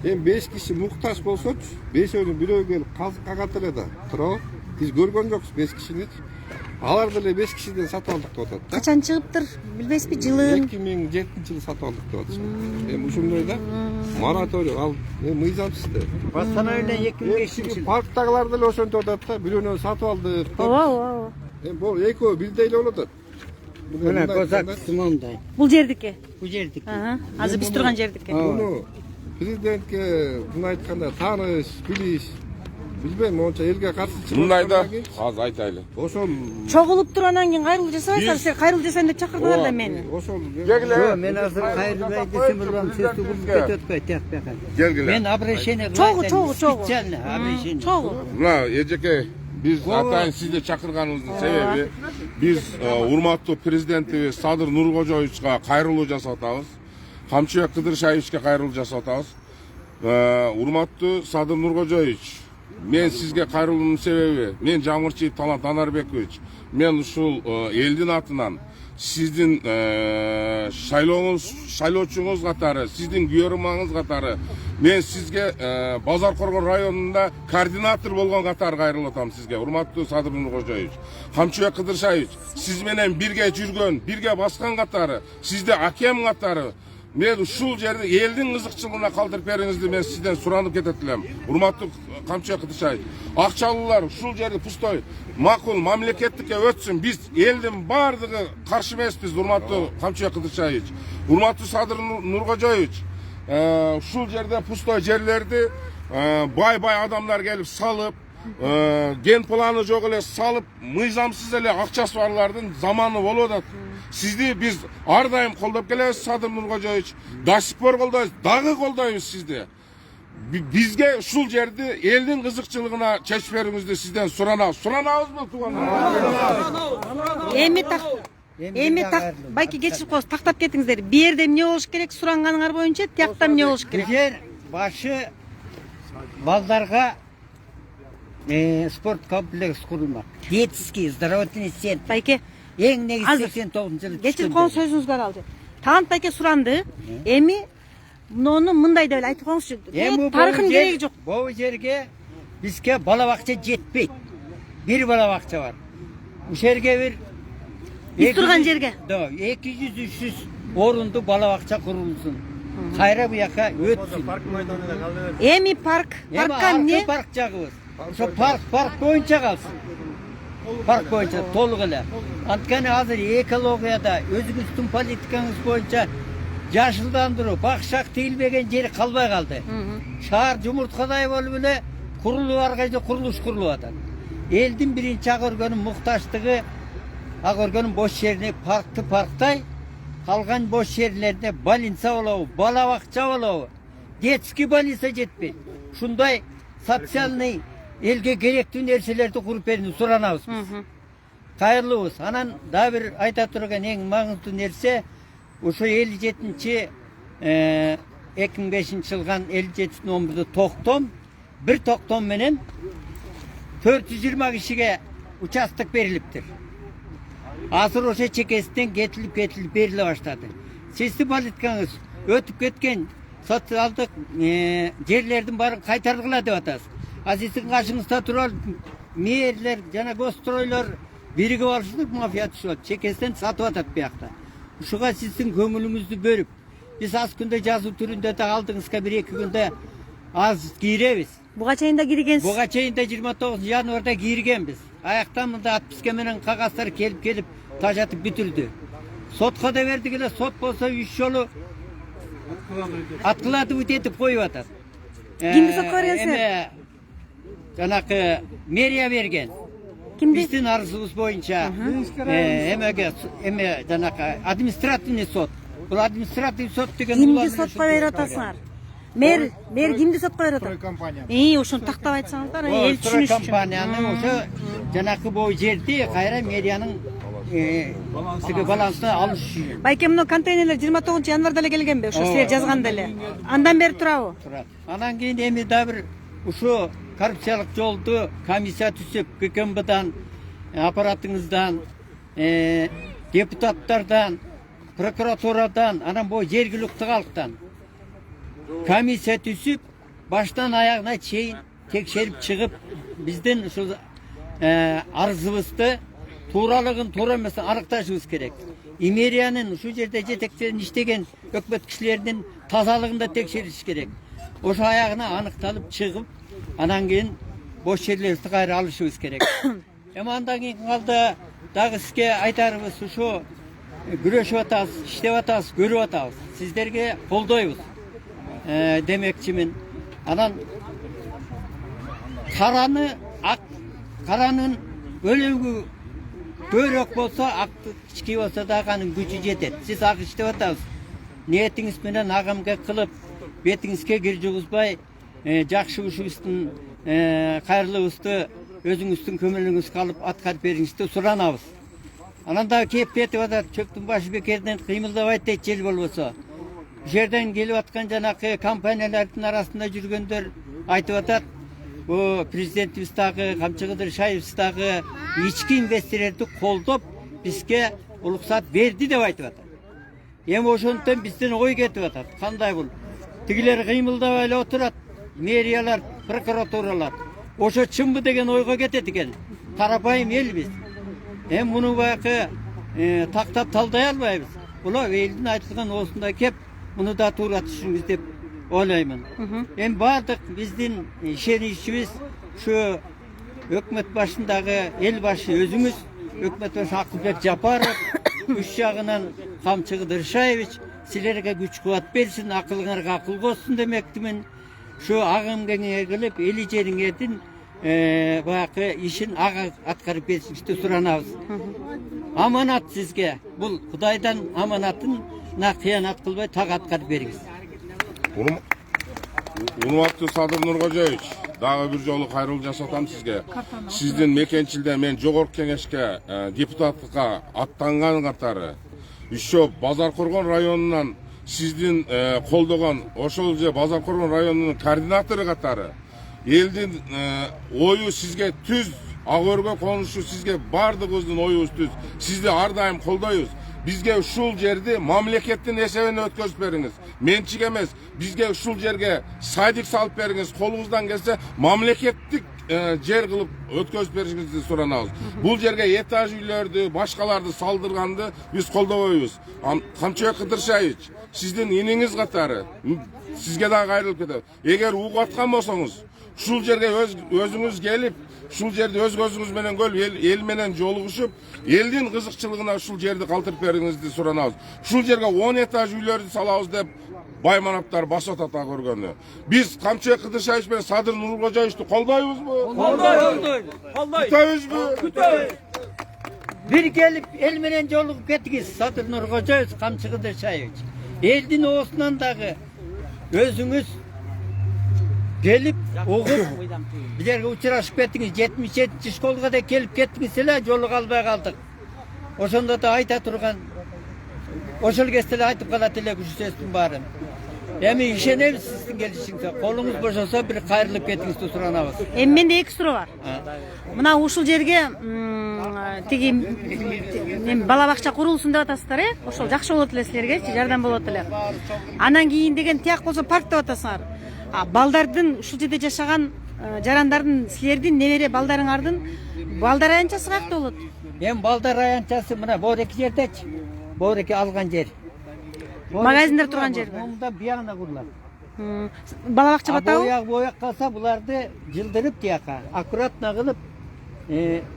эми 5 киши муктаж болсочу, 5өөнүн бирөө келип казык кагат эле да. Туурабы? Биз көргөн жокпуз 5 кишини. Алар деле 5 кишиден сатып алдык деп атат да. Качан чыгыптыр? Билбейсизби? Жылын 2007-жылы сатып алдык деп атышат. Эми ушундай да. Мораторий ал мыйзамсыз. Постановление 2005-жылы. Парктагылар деле ошентип атат да, бирөөнөн сатып алдык. ооба. Эми бул экөө бирдей эле болот. Мына козак сымондай. Бул жердики. Бул жердики. Азыр биз турган жердики. Муну президентке мына айтканда тааныш, билиш, билбейм, монча элге каршы Мындайда азыр айтайлы. ошол Чогулуп туруп анан кийин кайрылуу жасабайсыңар. Силер кайрылуу жасайын деп чакырдыңар да мени. ошол Келгиле. мен азыр кайрылбай десем улам сөз бүгүп кетет кой тияк. Келгиле. Мен обращение Чогуу. специально обращение. Чогуу. Мына эжеке биз атайын сизди чакырганыбыздын себеби биз урматтуу президентибиз Садыр Нуркожоевичке кайрылуу жасап атабыз. Камчыбек Кыдыршаевичке кайрылуу жасап атабыз. Урматтуу Садыр Нуркожоевич, мен сизге кайрылуунун себеби, мен Жамырчиев Талант Анарбекович, мен ушул элдин атынан сиздин шайлоочуңуз катары, сиздин күйөрүмаңыз катары, мен сизге Базар Коргон районунда координатор болгон катары кайрылып атам сизге, урматтуу Садыр Нуркожоевич. Камчыбек Кыдыршаевич, сиз менен бирге жүргөн, бирге баскан катары, сизде акем катары, мен ушул жерде элдин кызыкчылыгына калтырып бериңизди мен сизден суранып кетет элем. Урматтуу Камчыбек Кыдыршаевич, акчалуулар ушул жерде пустой, макул мамлекеттикке өтсүн. Биз элдин бардыгы каршы эмеспиз, урматтуу Камчыбек Кыдыршаевич. Урматтуу Садыр Нуркожоевич, ушул жерде пустой жерлерди бай адамдар келип салып, ген планы жок эле салып, мыйзамсыз эле акчасы барлардын заманы болуп атат. Сизди биз ар дайым колдоп келебиз, Садыр Нуркожоевич. До сих пор колдойбуз, дагы колдойбуз сизди. Бизге ушул жерди элдин кызыкчылыгына чечип бериңизди сизден суранабыз. Суранабызбы, туугандар? Эми байки кечирип коебуз, тактап кетиңиздер. Бу жерде эмне болуш керек суранганыңар боюнча, тиякта эмне болуш керек? Жер башы балдарга спорт комплекс курулмак. Детский, здоровательный центр. Байке, Эң негизи 89-жылы. кечирип коюңуз, сөзүңүзгө аралды. Талант байке суранды. Эми муну мындай деп эле айтып коюңузчу. Тарыхын кереги жок. Бул жерге бизге бала бакча жетпейт. Бир бала бакча бар. Ушул жерге бир Биз турган жерге. 200-300 орунду бала бакча курулсун. Кайра буяка өтсүн. Эми паркка эмне? Парк жагыбыз. Ошо парк боюнча калсын. Парк боюнча толук эле. Анткени азыр экологияда өзүңүздүн политикаңыз боюнча жашылдандыруу, бакшак тегилбеген жери калбай калды. Шаар жумурткадай болуп эле курулуп ар кайда курулуш курулуп атат. Элдин биринчи ак өргөнүн муктачтыгы ак өргөнүн бош жерине паркты парктай, калган бош жерлерде больница болобу, бала бакча болобу, детский больница жетпейт. Ушундай социальный элге керектүү нерселерди куруп берүүнү суранабыз биз. Кайрылыбыз. Анан дагы бир айта турган эң маңыздуу нерсе ошо 57-2005 жылган 57 номердүү токтом, бир токтом менен 420 кишиге участок берилиптир. Азыр ошо чекесинен кетилип бериле баштады. Сиздин политикаңыз өтүп кеткен социалдык жерлердин баарын кайтаргыла деп атасыз. Сиздин кашыңызда турар мэрлер жана гостройлор биригип алышып мафия түшүп чекесинен сатып атат биякта. Ушуга сиздин көңүлүңүздү бөлүп, биз аз күндө жазуу түрүндө да алдыңызга 1-2 күндө аз киребиз. Буга чейин да киргенсиз. Буга чейин да 29 январда киргенбиз. Аяктан мында отписка менен кагаздар келип тажатып бүтүрдү. Сотко да бердик эле, сот болсо 3 жолу аткылатып өтүп коюп атат. Кимди сотко бергенсиз? Жанакы мэрия берген. Кимди? Биздин арызыбыз боюнча эме жанакы административный сот. Бул административный сот деген Кимди сотко берип атасыңар? Мэр кимди сотко берип атат? Ошону тактап айтсаңыздар, эл түшүнүш үчүн. Компаниянын ошо жанакы бул жерди кайра мэриянын балансына алыш үчүн. Байке, мына контейнерлер 29 январда эле келгенби? Ошо силер жазганда эле. Андан бери турабы? Турат. Анан кийин эми да бир ушу коррупциялык жолду комиссия түзүп, ККМБдан, аппаратыңыздан, депутаттардан, прокуратурадан, анан бул жергиликтүү калктан комиссия түзүп, баштан аягына чейин текшерип чыгып, биздин ушул арызыбызды тууралыгын, туура эмесин аныкташыбыз керек. Мэриянын ушул жерде жетекчилерин иштеген өкмөт кишилеринин тазалыгын да текшериш керек. Ошо аягына аныкталып чыгып, анан кийин бош жерлерди кайра алышыбыз керек. Эми андан кийин калды дагы сизге айтарыбыз ушу күрөшүп атабыз, иштеп атабыз, көрүп атабыз. Сиздерге колдойбуз. demekçimin. Anan karanın bölüğü börek bolsa, aktı kichki bolsa da kanın gücü jetet. Siz ak iştep atasыз. Niyetiniz menen agamga kılıp, betingizge kir juguzbay, jakşı uşuğuzdun kayırlığızdı, özüңüzdün kömürlüğünüz kalıp atkar beriңizdi suranabız. Ananda kep ketip atat, çöktün başı bekerden kıymıldabay deyt jel bolbosa. Bu жерден келip аткан жанакы компаниялардын арасында жүргөндөр айтып атат, bu президентибиз дагы, Камчыгыдыр Шаевиз дагы ички инвесторлорду колдоп, бизге уруксат берди деп айтып атат. Эми ошондон бизден ой кетип атат. Кандай бул? Тигилер кыймылдап эле отурат, мэриялар, прокуратуралар. Ошо чынбы деген ойго кетет экен. Тарапайым эл биз. Эми муну баягы тактап талдай албайбыз. Була элдин айтылган осундай кеп bunu da tуура түшүңүз деп ойлоймун. Эми бардык биздин ишеничибиз şu өкмөт башындагы эл башы өзүңүз, өкмөт башы Акылбек Жапаров, үч жагынан Камчыгыдыр Шаевич силерге күч кубат берсин, акылыңарга акыл кошсун демектимин. Şu агым кеңе кылып эли жериңердин баягы ишин ага аткарып беришти суранабыз. Аманат сизге. Бул Кудайдан аманатын кыянат кылбай так аткарып бериңиз. Урматтуу Садыр Нуркожоевич, дагы бир жолу кайрылуу жасатам сизге. Сиздин мекенчилде мен жогорку кеңешке депутаттыкка аттанган катары еще Базаркоргон районунан сиздин колдогон ошол же Базаркоргон районунун координатору катары элдин ою сизге түз, ак өргө конушу сизге бардыгыбыздын оюбуз түз. Сизди ар дайым колдойбуз. Bizge ушул жерди мамлекеттин эсебине өткөзүп бериңиз. Менчик эмес, bizge ушул жерге сайдик салып бериңиз. Колуңуздан келсе мамлекеттик жер кылып өткөзүп беришиңизди суранабыз. Бул жерге этаж үйлөрдү, башкаларды салдырганды биз колдобойбуз. Камчыбек Кыдыршаевич, сиздин иниңиз катары сизге дагы кайрылып кетет. Эгер угуп аткан болсоңуз, ушул жерге өзүңүз келип, ушул жерди өз көзүңүз менен көрүп, эл менен жолугушуп, элдин кызыкчылыгына ушул жерди калтырып бериңизди суранабыз. Ушул жерге 10 этаж үйлөрдү салабыз деп байманаптар баш атат көргөнү. Биз Камчыбек Кыдыршаевич менен Садыр Нуркожоевичти колдойбузбу? Колдойбуз. Күтөбүзбү? Күтөбүз. Бир келип эл менен жолугуп кеттиңиз, Садыр Нуркожоевич, Камчыгыдыр Шаевич. Элдин оосунан дагы өзүңүз gelip oğup bir yerге uçurashıp kettiniz. 77 şkolga da kelip kettiniz ele jolu kalbay kaldık. Oşonda da ayta turgan oşol kestel aytıp kalat ele güçsüzsün barın. Emi işenemiz sizdin gelişingizde. Kolunuz boşalsa bir kayırılıp kettiniz suranabız. Эми менде эки суроо бар. Мына ушул жерге тиги бала бакча курулсун деп атасыздар, ошол жакшы болот эле силерге, жардам болот эле. Анан кийин деген тияк болсо парк деп атасыңар. Балдардын ушул жерде жашаган жарандардын силердин небере балдарыңардын балдар аянчасы каякта болот? Эми балдар аянчасы мына бореки жердечи. Бореки алган жер. Магазиндер турган жер. Мында биягына курулат. Бала бакча батабы? Бояк калса буларды жылдырып тияка аккуратно кылып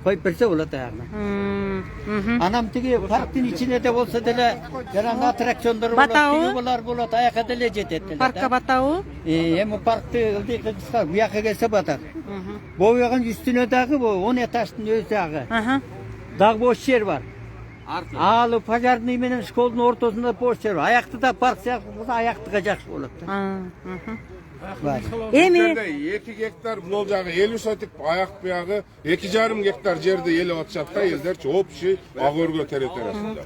коюп берсе болот аягына. Анам тиги парктын ичине де болсо деле жаран аттракциондор болот, булар болот, аяка деле жетет деле. Паркка батабы? Эми паркты ылдый кыска буяка келсе батат. Боягын үстүнө дагы 10 этаждын өзү дагы. Дагы бош жер бар. Ал пожарный менен школдун ортосунда бош жер. Аяктыда парк сыяктуу болсо аяктыга жакшы болот. Эми 2 гектар бул жагы 50 сотик аяк буягы 2,5 гектар жерди элеп атышат да элдерчи общий ак өргө территориясында.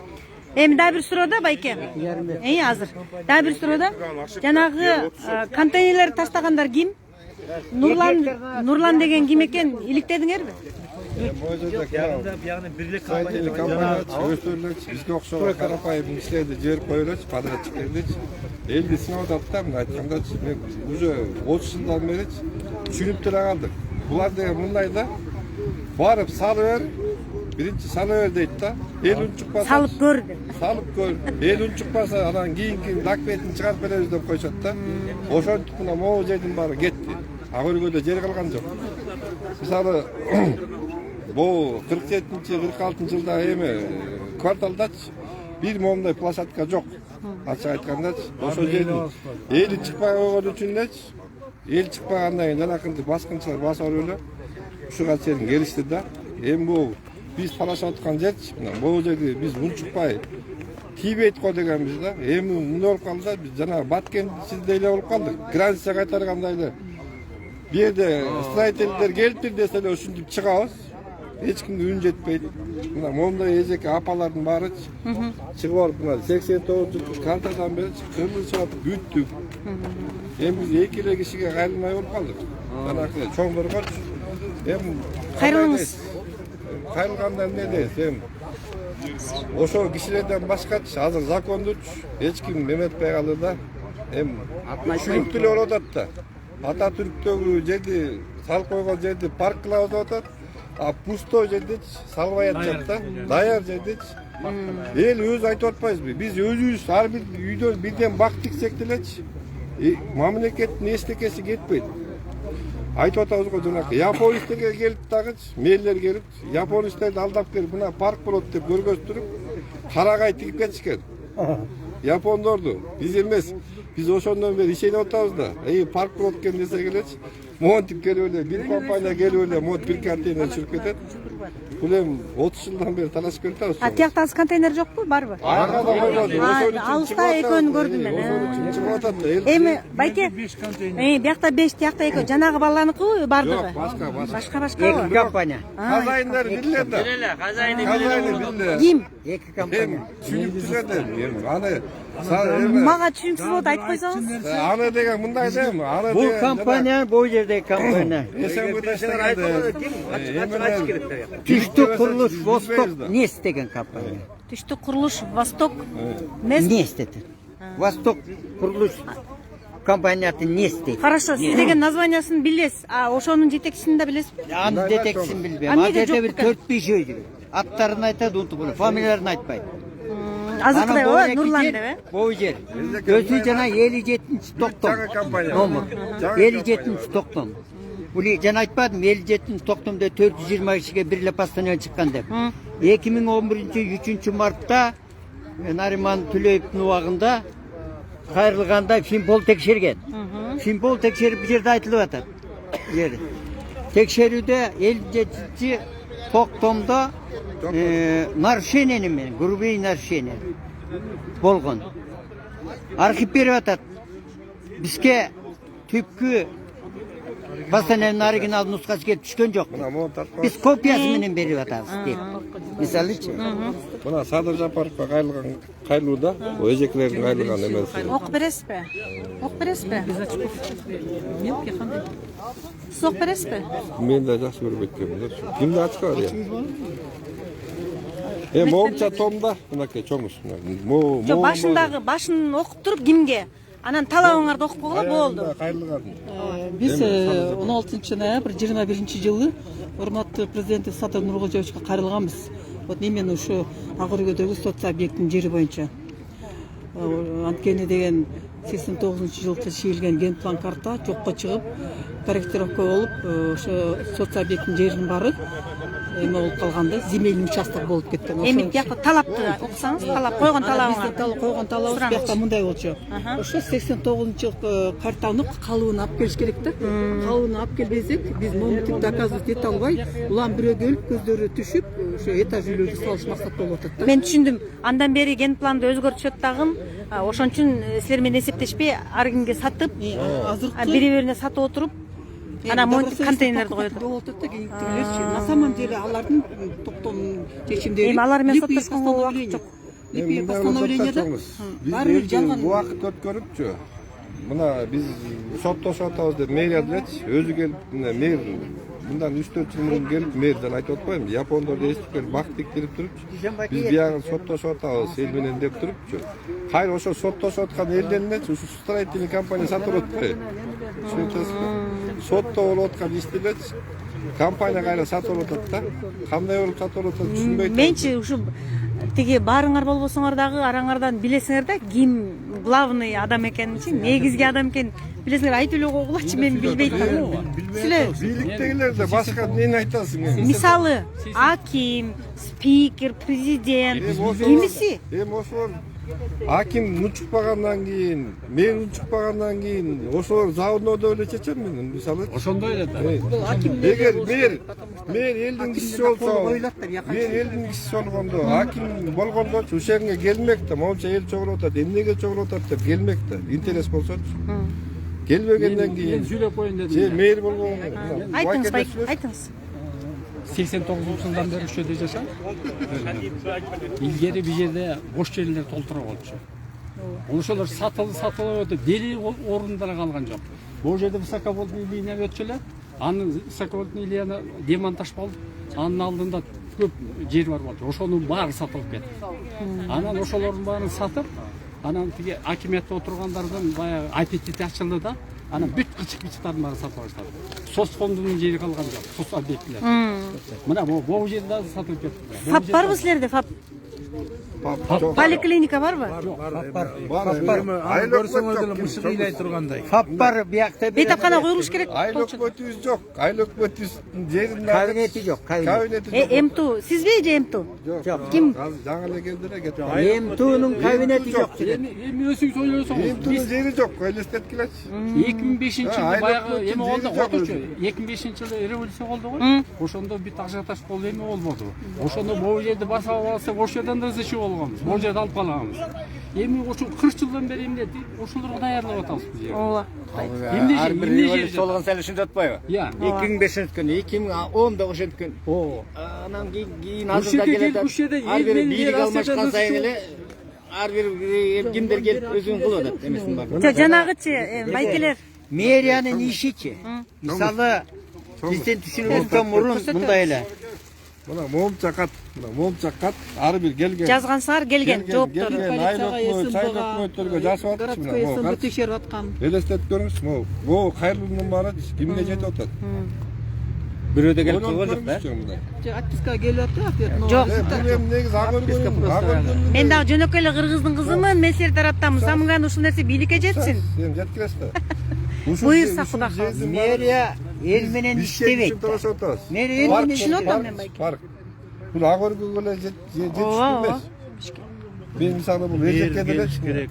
Эми дагы бир суроо да байке. Азыр. Дагы бир суроо да. Жанагы контейнерлерди таштагандар ким? Нурлан деген ким экен иликтедиңерби? Бизге окшогон карапайым кишилерди жиберип коелучу, подрядчиктердичи. Элди сынап атат да, мына айткандачы, мен уже 30 жылдан бери түшүнүп деле калдык. Булар деген мындай да, барып салып бер, биринчи салып бер дейт да, эл унчукпаса салып көр деп. Салып көр, эл унчукпаса анан кийинки документин чыгарып беребиз деп койшот да. Ошентип мына могу жердин баары кетти. Ак өргөдө жер калган жок. Мисалы bu 47-46 жылда эми кварталдачы бир момундай площадка жок. ачык айткандачы ошол жердин эли чыкпай койгон үчүн элечи эл чыкпагандан кийин жанакынтип баскынчылар басып алып эле ушуга чейин келишти да. Эми бул биз талашып аткан жерчи мына бул жерде биз унчукпай тийбейт го дегенбиз да. Эми мындай болуп калды да, биз жанагы Баткенчиде эле болуп калдык. Граница кайтаргандай эле бу жерде строительдер келиптир десе эле ушинтип чыгабыз. Эч кимге үн жетпейт. Мына момундай эжеке апалардын баарычы чыгып алып мына 89 картадан бери кырмызы чыгып бүттүк. Эми биз эки эле кишиге кайрылмай болуп калдык. Жанагы чоңдоргочу. Эми Кайрылыңыз. Кайрылгандан эмне дейт? Эми ошол кишилерден башкачы азыр закондучу эч ким эметпей калды да. Эми түшүнүктүү эле болуп атат да. Ата Түрктөгү жерди салып койгон жерди паркылабыз деп атат. А пустой жердечи салбай атышат да. Даяр жердечи. Эл өзү айтып атпайбызбы? Биз өзүбүз ар бир үйдөн бирден бак тиксек делечи. Мамлекеттин эчтекеси кетпейт. Айтып атабыз го жанакы японецтерге келип дагычы, мэрлер келип, японецтерди алдап келип, мына парк болот деп көргөзтүрүп, карагай тигип кетишкен. Япондорду биз эмес. Биз ошондон бери ишенип атабыз да. Парк болот экен десе келечи. Монтип келип эле бир компания келип эле монт бир картина чыгып кетет. Бул эми 30 жылдан бери талашып келатабыз. А тиякта азыр контейнер жокпу, барбы? Аркада койгон. Алыста экөөнү көрдүм мен. Чыгып атат да. Эми байке, биякта 5, тиякта 2. Жанагы баланыкыбы бардыгы? Башка. Башка. Компания. Хозяиндер билле да. Хозяины билле. Ким? Эки компания. Түшүнүктүү да. Аны Мага түшүнүксүз болуп айтып койсоңуз. аны деген мындай да эми. Аны Бул компания бул жердеги компания. Түштүк курулуш Восток Нес деген компания. Түштүк курулуш Восток Нес dedi. Восток курулуш компаниясы Нес дейт. Хорошо, сиз деген названиясын билесиз. А ошонун жетекчисин да билесизби? Аны жетекчисин билбейм. Ал жерде бир 4-5 үй жүрөт. Аттарын айтат, унутуп эле, фамилияларын айтпайт. Азыркыдай ооба, Нурлан деп, Бул жер. Өзү жана 57-токтом. Номер. 57-токтом. Бул жана айтпадым, 57-токтомдо 420 кишиге бир эле постановление чыккан деп. 2011-3 мартта Нариман Түлөевдин убагында кайрылганда Финпол текшерген. Финпол текшерип бул жерде айтылып атат. Текшерүүдө 57-токтомдо нарушение менен, грубый нарушение болгон. Архив берип атат. Бизге түпкү постановлениянын оригинал нускасы келип түшкөн жок. Биз копиясы менен берип атабыз деп. Мисалычы. Мына Садыр Жапаровго кайрылууда, эжекелердин кайрылган эмеси. Окуп бересизби? Окуп бересизби? Мелкий кандай? Сиз окуп бересизби? Мен да жакшы көрүп кеткенмин да. Кимде ачка бар я? Моңча томда, мынакей чоңуш. Жок, башын окуп туруп кимге? Анан талабыңарды окуп койгула болду. Биз 16 ноябрь 21-жылы урматтуу президенти Садыр Нуркожоевичке кайрылганбыз. Вот именно ушу Агыргөдөгү соц объекттин жери боюнча. Анткени деген 89-жылкы чийилген генплан карта жокко чыгып, корректировка болуп, ошо соц объекттин жеринин баары эме болуп калганда, земельный участок болуп кеткен. Эми биякта талапты окусаңыз, талап койгон талабыңар. Биз койгон талабыбыз биякта мындай болчу. Ошо 89-жылкы картаны калыбын алып келиш керек да. Калыбын алып келбесек, биз моментин доказывать эте албай, улам бирөө келип көздөрү түшүп, ошо этаж үйлөрдү салыш максат болуп атат да. Мен түшүндүм. Андан бери ген планды өзгөртүшөт дагы. Ошон үчүн силер менен эсептешпей, ар кимге сатып, бири-бирине сатып отуруп, ана контейнерди коет. На самом деле алардын токтом чечимдери. Эми алар менен соттошконго убакыт жок. Постановлениеда Биз убакыт өткөрүпчү. Мына биз соттошуп атабыз деп мэрия делечи, өзү келип мэр мындан 3-4 жыл мурун келип мэрден айтып атпаймынбы, япондорду эстип келип бак тиктирип турупчу. Биз биягы соттошуп атабыз эл менен деп турупчу. Кайра ошо соттошуп аткан элден эле ушу строительный компания сатып атпайбы? Түшүнүп сотто болуп аткан ишти элечи компания кайра сатып атат да. Кандай болуп сатып атат түшүнбөй атам. Менчи ушу тиги баарыңар болбосоңор дагы араңардан билесиңер да ким главный адам экенинчи, негизги адам экенин билесиңер, айтып эле койгулачы, мен билбейт атам. Силер бийликтегилерде башка эмнени айтасың? Мисалы, аким, спикер, президент, кимиси? Эми ошол Аким унчукпагандан кийин, мен унчукпагандан кийин ошолор заводдо эле чечемин мисалы. Ошондой эле да. Эгер мен элдин кишиси болсо, мен элдин кишиси болгондо, аким болгондочу ушул жерге келмек да, моунча эл чогулуп атат, эмнеге чогулуп атат деп келмек да, интерес болсочу. Келбегенден кийин Сүйлөп коеюн дедим. же мэр болгон. Айтыңыз. 89-жылдан бери ушул жерде жашайм. Илгери бул жерде бош жерлер толтура болчу. Ошолор сатылып өтүп, дели орундар калган жок. Бул жерде высоковольтный линия өтчү эле. Анын высоковольтный линияны демонтаж болду. Анын алдында көп жер бар болчу. Ошонун баары сатылып кетти. Анан ошолордун баарын сатып, анан тиги акиметте отургандардан баягы аппетит ачылды да. Анан бүт кычык-кычыктарын баарын сатып баштады. Сос фондунун жери калган жок. Сос объектилер. Мына бул жерде да сатылып кетти. ФАП барбы силерде? ФАП поликлиника барбы? ФАП бар, биякта Бейтапкана коюлуш керек. Айыл өкмөтүбүз жок. Айыл өкмөтүбүздүн жеринде кабинети жок. кабинети жок. МТУ сизби же МТУ? Ким? Жаңы эле келди эле кетти. МТУнун кабинети жок. Эми өзүң сөйлөсөңүз. МТУнун жери жок, элестеткилечи. 2005-жылы баягы эме болду окучу. 2005-жылы революция болду го. Ошондо бүт ажиотаж болду, эме болбоду. Ошондо могу жерди басып алсак, ошол жерден да зачи болгонбуз. Могу жерди алып калаганбыз. Эми ошо 40 жылдан бери эмне ошолорго даярдап атабыз биз. Ооба. Ар бир революция болгон салышын жатпайбы? 2005-жылы 2010да ошенткөн. Анан кийин азырда келет. Ар бир бийлик алмашкан сайын эле ар бир кимдер келип өзүн кылып атат эмесин бар. Жанагычы байкелер. Мэриянын ишичи. Мисалы бизден түшүнүбүздөн мурун мындай эле. Мына момча кат ар бир келген. Жазгансыңар келген жооптору. Өкмөттөргө жазып атат. Мына текшерип аткан. элестетип көрүңүз. Могу кайрылуунун баары кимге жетип атат? Бирөөдө келип калган жок да. Отпуска келип атат. Жок. Бул эми негизи агыр. Мен дагы жөнөкөй эле кыргыздын кызымын. Мен силер тараптамын. Самыган ушул нерсе бийликке жетсин. Сен жеткилесиз да. Буйрса Кудай калса. Мэрия эл менен иштебейт. Мэрия эл менен Түшүнүп атам мен байке. Парк. Бул агыргы эле жетиштүү эмес. Мен мисалы бул эжекке деле керек.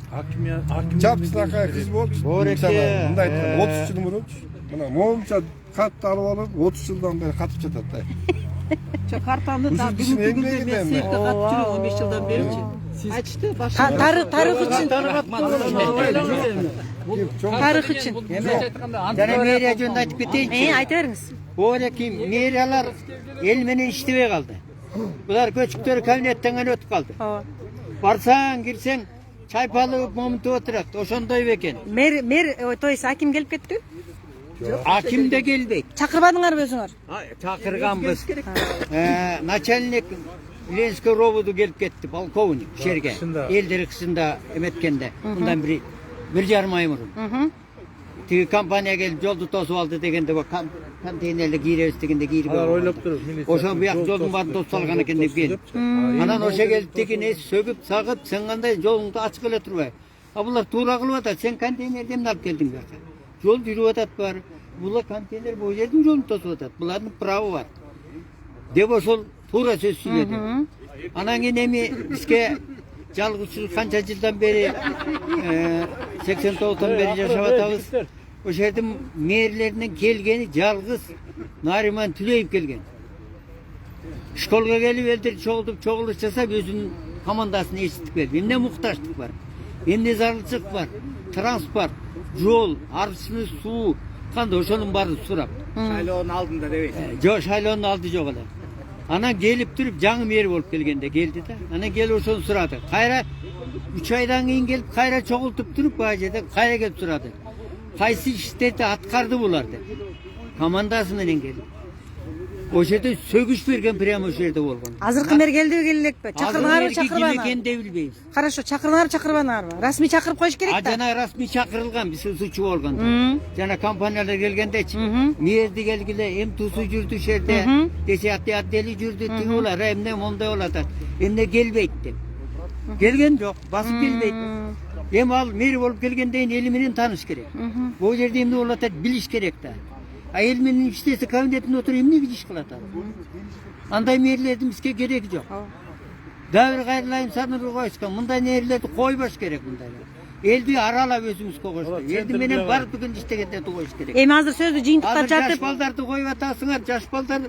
Жапсырака кыз болчу. Мисалы мындай 30 жыл мурунчу. Мына момча катты алып алып 30 жылдан бери катып жатат да. Картаны да бүгүнкү күндө мен сыйыкта катып жүрөм 15 жылдан беричи. Айтышты башка. Тарых үчүн. Тарых үчүн. Жана мэрия жөнүндө айтып кетейинчи. Айта бериңиз. Оореки мэриялар эл менен иштебей калды. Булар көчүктөр кабинеттен гана өтүп калды. Ооба. Барсаң, кирсең, чайпалы момунтуп отурат. Ошондой бекен. Мэр, то есть аким келип кеттиби? Аким да келбейт. Чакырбадыңарбы өзүңөр? Чакырганбыз. Начальник Ленский робуду келип кетти, полковник жерге. Элдер кышында эметкенде. Мындан бир жарым ай мурун. Тиги компания келип жолду тосуп алды дегенде контейнерлер кийребиз дегенде кийирип. Алар ойлоп туруп. Ошо буяк жолдун баарын тосуп алган экен деп келип. Анан ошо келип дегене сөгүп, сагып, сен кандай жолуңду ачык эле турбай. Булар туура кылып атат. Сен контейнерди эмне алып келдиң буяка? Жол жүрүп атат бар. Булар контейнер бул жердин жолун тосуп атат. Булардын правы бар. Деп ошол туура сөз сүйлөдү. Анан кийин эми бизге жалгызчылык канча жылдан бери 89-тан бери жашап атабыз. Ошол жердин мэрлеринен келгени жалгыз Нариман Түлеев келген. Школга келип элдер чогулуш жасап өзүнүн командасын эчитип келди. Эмне муктаждык бар? Эмне зарылчылык бар? Транспорт, жол, арчы суу кандай ошонун баарын сурап. Шайлоонун алдында дебейт. Жок, шайлоонун алды жок эле. Анан келип туруп жаңы мэр болуп келгенде келди да. Анан келип ошону сурады. Кайра 3 айдан кийин келип кайра чогултуп туруп баа жерде кайра келип сурады. Кайсы иштерди аткарды булар деп. Командасы менен келип. Ошол жерде сөгүш берген прямо ошол жерде болгон. Азыркы мэр келдиби келелекпи? Чакырдыңарбы, чакырбадыңарбы? Ким экенин билбейбиз. Хорошо, чакырдыңарбы, чакырбадыңарбы? Расмий чакырып коюш керек да. Жана расмий чакырылган биз сучу болгондо. Жана компаниялар келгендечи. Мэрди келгиле, МТУсу жүрдү ошол жерде. Десе отдели жүрдү, тиги булар эмне мондай болуп атат. Эмне келбейт деп. Келген жок, басып келбейт. Эми ал мэр болуп келгенден эл менен тааныш керек. Бул жерде эмне болуп атат билиш керек да. А эл менен иштесе кабинетинде отуруп эмне иш кылат ал? Андай мэрлердин бизге кереги жок. Дәуір қайырлайым санырға қойысқан. Мұндай нерлерді қойбаш керек мұндай. Елді аралап өзіңіз қойғышты. Елді менен бар бүгін іштегендерді қойыш керек. Эми азыр сөздү жыйынтыктап Азыр жаш жатып, балдарды қойып атасыңар. Жаш балдар,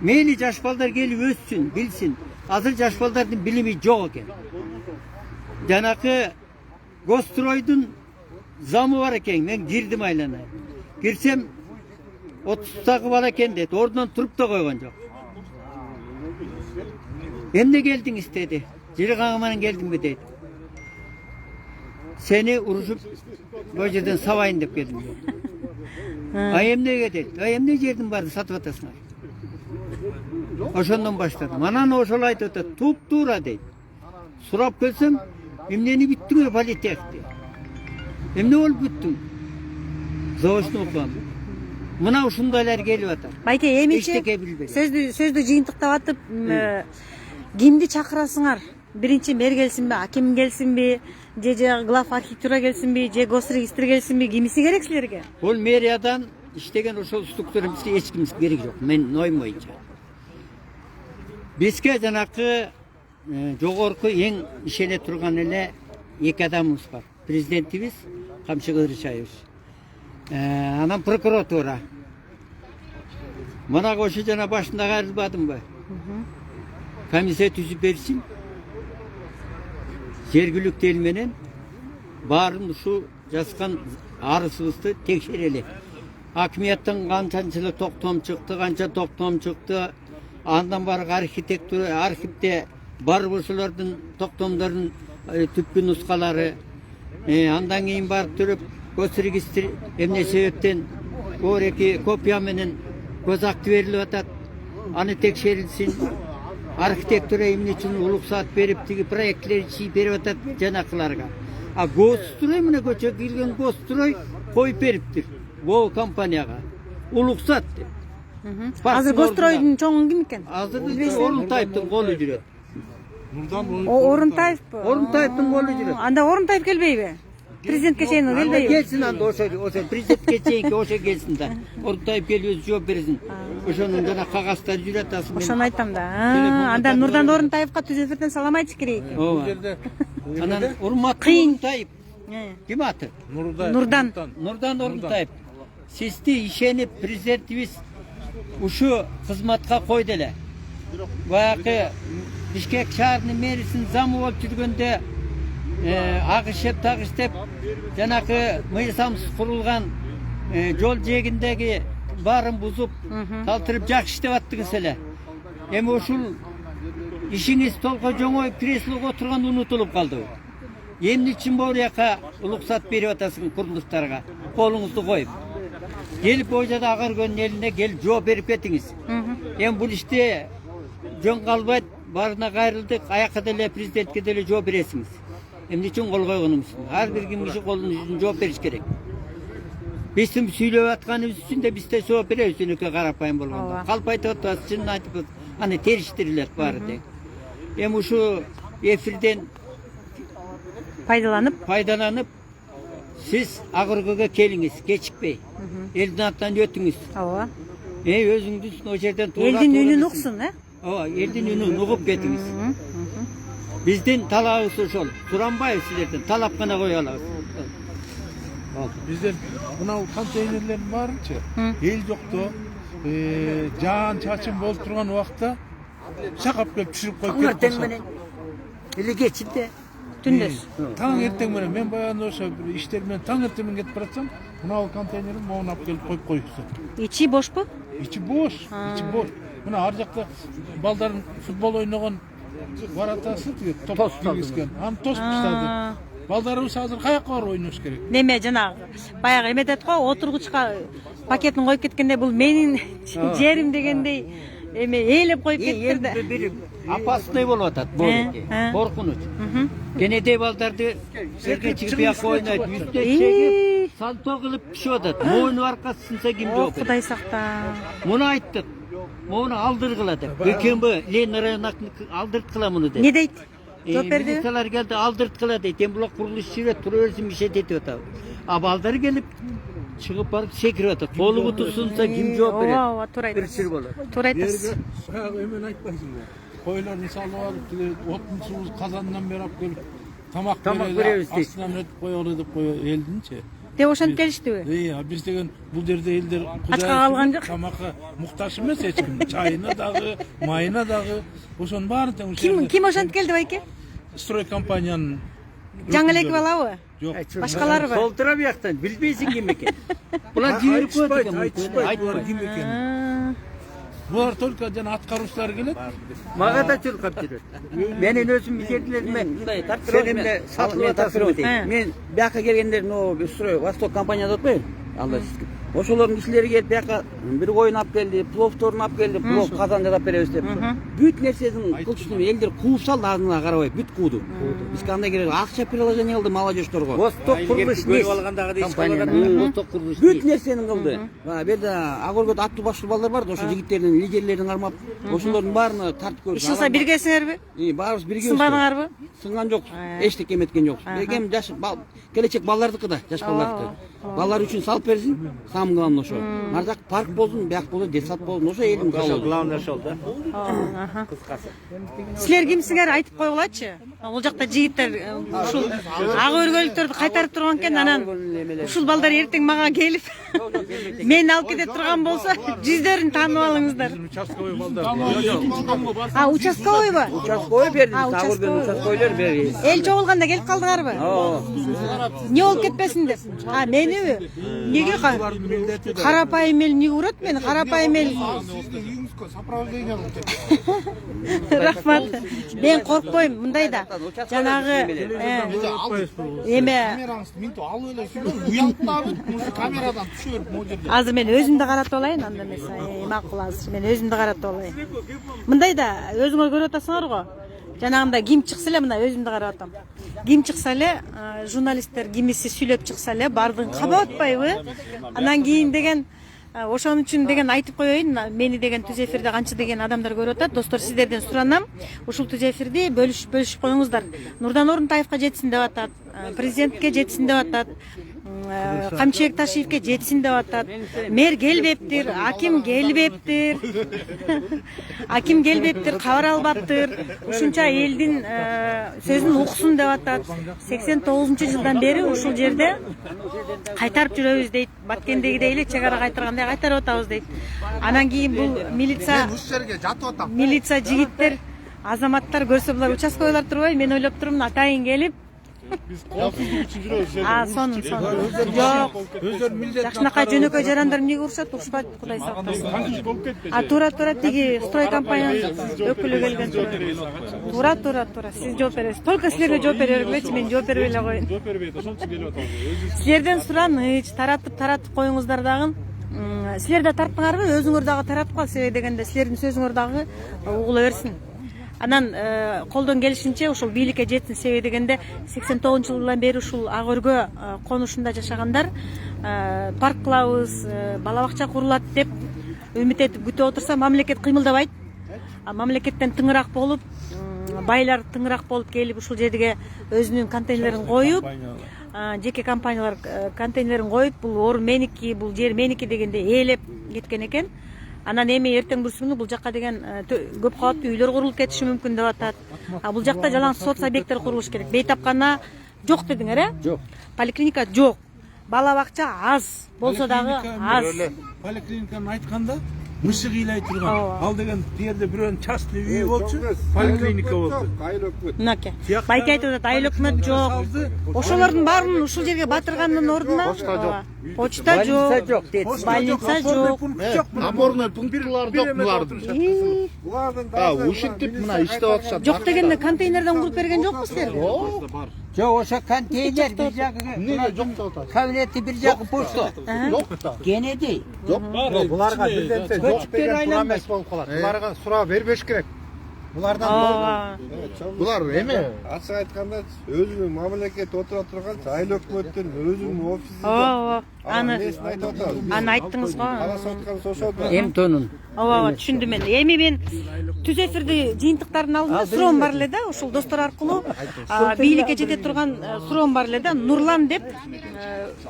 мейлі жаш балдар келіп өссін, білсін. Азыр жаш балдардың білімі жоқ екен. Жанақы Гостройдың замы бар екен. Мен кирдим айлана. Кирсем 30-тағы бала екен деді. Орнынан тұрып та қойған жоқ. Emne geldin istedi. Ciri kanımanın geldin mi dedi. Seni uruşup böyleden savayın deyip geldim. Ay emne dedi. Ay emne yerdim vardı satıp atasınlar. Oşondan başladım. Anan oşolaydı da tup dura dedi. Surap gelsem emneni bittin mi politek dedi. Emne ol bittin. Zavuşunu okuyorum. Mına uşundaylar geliyor atar. байке эмече сөздү жыйынтыктап атып, кимди чакырасыңар? Биринчи мэр келсинби, аким келсинби, же глав архитектура келсинби, же госрегистр келсинби, кимиси керек силерге? Ол мэриядан иштеген ошол структура бизге эч кимиси керек жок. Мен оюм боюнча. Бизге жанакы жогорку эң ишене турган эле эки адамыбыз бар. Президентибиз Камчы Кыдырчаевич. Анан прокуратура. Мына ошо жана башында кайрылбадымбы? Комиссия түзүп берсин. Жергиликтүү эл менен баарын ушу жазган арызыбызды текшерели. Акимияттан канчанчылык токтом чыкты, канча токтом чыкты. Андан барга архитектура, архивде бар ошолордун токтомдордун түпкү нускалары. Андан кийин барып туруп госрегистр эмне себептен ореки копия менен көз акты берилип атат. Аны текшерилсин. Архитектура эмне үчүн уруксат берип, тиги проектлер чийип берип атат жанакыларга. А Гострой мына көчө кирген Гострой коюп бериптир. Бул компанияга уруксат деп. Азыр Гостройдун чоңу ким экен? Азыр Орунтаевдин колу жүрөт. Орунтаевпы? Орунтаевдин колу жүрөт. Анда Орунтаев келбейби? Президентке чейин келбейби? Келсин анда ошо президентке чейинки ошо келсин да. Орунтаев келип өзү жооп берсин. Ошонун жана кагаздары жүрөт асыл. Ошону айтам да. Анда Нурдан Орунтаевка түз эфирден салам айтыш керек. Ооба. Анан урматтуу Орунтаев. Ким аты? Нурдан. Нурдан Орунтаев. Сизди ишенип президентибиз ушу кызматка койду эле. Баягы Бишкек шаарынын мэрисинин замы болуп жүргөндө агышеп тагыштеп жанакы мыйзамсыз курулган жол жээгиндеги баарын бузуп талтырып жакшы иштеп аттыңыз эле. Эми ушул ишиңиз толко жоңоюп креслого отурган унутулуп калды. Эмне үчүн бул жака уруксат берип атасың курулуштарга? Колуңузду коюп. Келип о жерде Агыркөөнүн элине келип жооп берип кетиңиз. Эми бул иште жөн калбайт, баарына кайрылдык, аякка деле президентке деле жооп бересиңиз. Эмне үчүн кол койгонуңуз? Ар бир ким киши колун жүзүн жооп бериш керек. Биздин сүйлөп атканыбыз үчүн да биз да жооп беребиз, өнөкө карапайым болгондо. Калп айтып атабыз, чынын айтып, аны териштирилет баары дег. Эми ушу эфирден пайдаланып, сиз Агыркөөгө келиңиз, кечикпей. Элдин атынан өтүңүз. Ооба. Өзүңүз о жерден туура. Элдин үнүн уксун, Ооба, элдин үнүн угуп кетиңиз. Биздин талабыбыз ошол. Суранбайбыз силерден, талап гана кое алабыз. Бизден мынау контейнерлердин баарынчы эл жокто жаан чачын болуп турган убакта чакап келип түшүрүп коюп кетип Эле кечинде түндөс. Таң эртең менен мен баягы ошо бир иштер менен таң эртең менен кетип баратсам, мына контейнерин могуна алып келип коюп коюпсу. Ичи бошпу? Ичи бош, ичи бош. Мына ар жакта балдардын футбол ойногон баратасы тиги топ кийгизген. Аны тосуп таштады. Балдарыбыз азыр каяка барып ойнош керек? Неме жанагы баягы эме дет го, отургучка пакетин коюп кеткенде бул менин жерим дегендей эме ээлеп коюп кетиптир да. Бир опасный болуп атат бул. Коркунуч. Кенедей балдарды эркечиги бияка ойнойт, үстүнө чегип, салто кылып түшүп атат. Мойну аркасы сынса ким жок. Кудай сакта. Муну айттык. Муну алдыргыла деп. Экенби Ленин районуна алдырткыла муну деп. Не дейт? Жооп берди. Милициялар келди, алдырткыла дейт. Эми булак курулуш жүрөт, тура берсин мишет этип атат. А балдар келип чыгып барып секирип атат. Колу буту сунса ким жооп берет? Ооба, туура айтасыз. Бир сыр болот. Туура айтасыз. Баягы эмен айтпайсыңбы? койлорун салып алып тиги отун суу казандан бери алып келип тамак беребиз берели дейт. астынан өтүп коелу деп кое элдинчи. деп ошентип келиштиби? Биз деген бул жерде элдер Ачка калган жок. тамакка муктаж эмес эч ким. Чайына дагы, майына дагы ошонун баарын тең Ким ошентип келди байке? строй компаниянын Жаңы элек балабы? жок. Башкаларыбы? Сол тура бияктан билбейсиң ким экен. Булар жиберип коет экен. Айтпайт ким экен. Булар только жана аткаруучулар келет. Мага да чуркап жүрөт. Менин өзүм билетилериме мындай сенемде сатылып атасың. Мен бияка келгендер строй Восток компанияда отпойбу? Алла сизге. Ошолордун кишилери келип бияка бир коюн алып келди, пловторун алып келди, плов казан жасап беребиз деп. Бүт нерсесин кылчтым элдер кууп салды артына карабай, бүт кууду. Биз кандай керек? Акча приложение кылды молодежьторго. Восток курулуш көрүп алгандагы Восток курулуш. Бүт нерсени кылды. Бу жерде ак өргөдө аттуу баштуу балдар бар да, ошо жигиттердин лидерлерин кармап, ошолордун баарына тартып көрдүк. Ишинса биргесиңерби? Баарыбыз бирге. Сынбадыңарбы? Сынган жок. Эчтеке эметкен жок. Эгем жаш келечек балдардыкы да, жаш балдардыкы. Балдар үчүн салып берсин. Самый главный ошо. Мардак парк болсун, бияк болсун, детсад болсун, ошо элдин калыбы. Главный ошол да. Кыскасы. Силер кимсиңер айтып койгулачы. Бул жакта жигиттер ушул ак өргөлүктөрдү кайтарып турган экен, анан ушул балдар эртең мага келип мени алып кете турган болсо, жүздөрүн таанып алыңыздар. Участковый балдар. Участковыйбы? Участковый берди, ак өргөн участковыйлар берди. Эл чогулганда келип калдыңарбы? Не болуп кетпесин деп. Мениби? Неге карапайым эл эмне урат мени? Карапайым эл сопровождение рахмат. Мен коркпойм, мындай да. Жанагы эме алып эле уялттабы камерадан түшө берип могу жерде. азыр мен өзүмдү каратып алайын, анда эмес. Макул азыр мен өзүмдү каратып алайын. Мындай да өзүңөр көрүп атасыңар го. Жанагында ким чыкса эле мына өзүмдү карап атам. Ким чыкса эле, журналисттер кимиси сүйлөп чыкса эле бардыгын кабап атпайбы? Анан кийин деген ошон үчүн деген айтып коеюн, мени деген түз эфирде канча деген адамдар көрүп атат. Достор, сиздерден суранам, ушул түз эфирди бөлүшүп коюңуздар. Нурдан Орунтаевка жетсин деп атат, президентке жетсин деп атат, Камчыбек Ташиевке жетсин деп атат. Мэр келбептир, аким келбептир. Аким келбептир, кабар албаптыр. Ушунча элдин сөзүн уксун деп атат. 89-жылдан бери ушул жерде кайтарып жүрөбүз дейт. Баткендегидей эле чек ара кайтаргандай кайтарып атабыз дейт. Анан кийин бул милиция жигиттер, азаматтар көрсө булар участковыйлар турбайбы? Мен ойлоп турмун, атайын келип Коопсуздук үчүн жүрөбүз. сонун. Жок. Жакшынакай жөнөкөй жарандар эмнеге урушат? Урушпайт, Кудай сактасын. Туура тиги строй компаниянын өкүлү келген. Туура. Сиз жооп бересиз. Только силерге жооп бере бергилечи, мен жооп бербей эле коеюн. Жооп бербейт, ошон үчүн келип атабыз. Силерден сураныч, таратып коюңуздар дагы. Силер да тарттыңарбы? Өзүңөр дагы таратып кал, себеби дегенде силердин сөзүңөр дагы угула берсин. Анан колдон келишинче ушул бийликке жетсин, себеби дегенде 89-жылдан бери ушул ак өргө конушунда жашагандар парк кылабыз, бала бакча курулат деп үмүт этип күтүп отурса, мамлекет кыймылдабайт. Мамлекеттен тыңыраак болуп, байлар тыңыраак болуп келип ушул жерге өзүнүн контейнерлерин коюп, жеке компаниялар контейнерлерин коюп, бул орун меники, бул жер меники дегенде ээлеп кеткен экен. Анан эми эртең бүрсүнгү бул жакка деген көп кабаттуу үйлөр курулуп кетиши мүмкүн деп атат. Бул жакта жалаң соц объекттер курулуш керек. Бейтапкана жок дедиңер, Жок. Поликлиника жок. Бала бакча аз, болсо дагы аз. Поликлиниканы айтканда мышык ыйлай турган. Ал деген жерде бирөөнүн частный үйү болчу, поликлиника болду. Мынаке. Байке айтып атат, айыл өкмөт жок. Ошолордун баарын ушул жерге батыргандын ордуна почта жок, больница жок. Наборный пунктлар жок булардын. Ушинтип мына иштеп атышат. Жок дегенде контейнерден куруп берген жокпу силерге? Жок, ошо контейнер бир жагы. Эмнеге жок деп атат? Кабинети бир жагы пусто. Жок да. Кенеди. Жок. Буларга бирденсе жок деген тура эмес болуп калат. Буларга суроо бербеш керек. Булардан булар эме Ачык айтканда өзүнүн мамлекет отура турган айыл өкмөттүн өзүнүн офиси. Аны айттыңыз го. Эм тонун. Түшүндүм мен. Эми мен түз эфирди жыйынтыктардын алдында суроом бар эле да, ушул достор аркылуу бийликке жете турган суроом бар эле да. Нурлан деп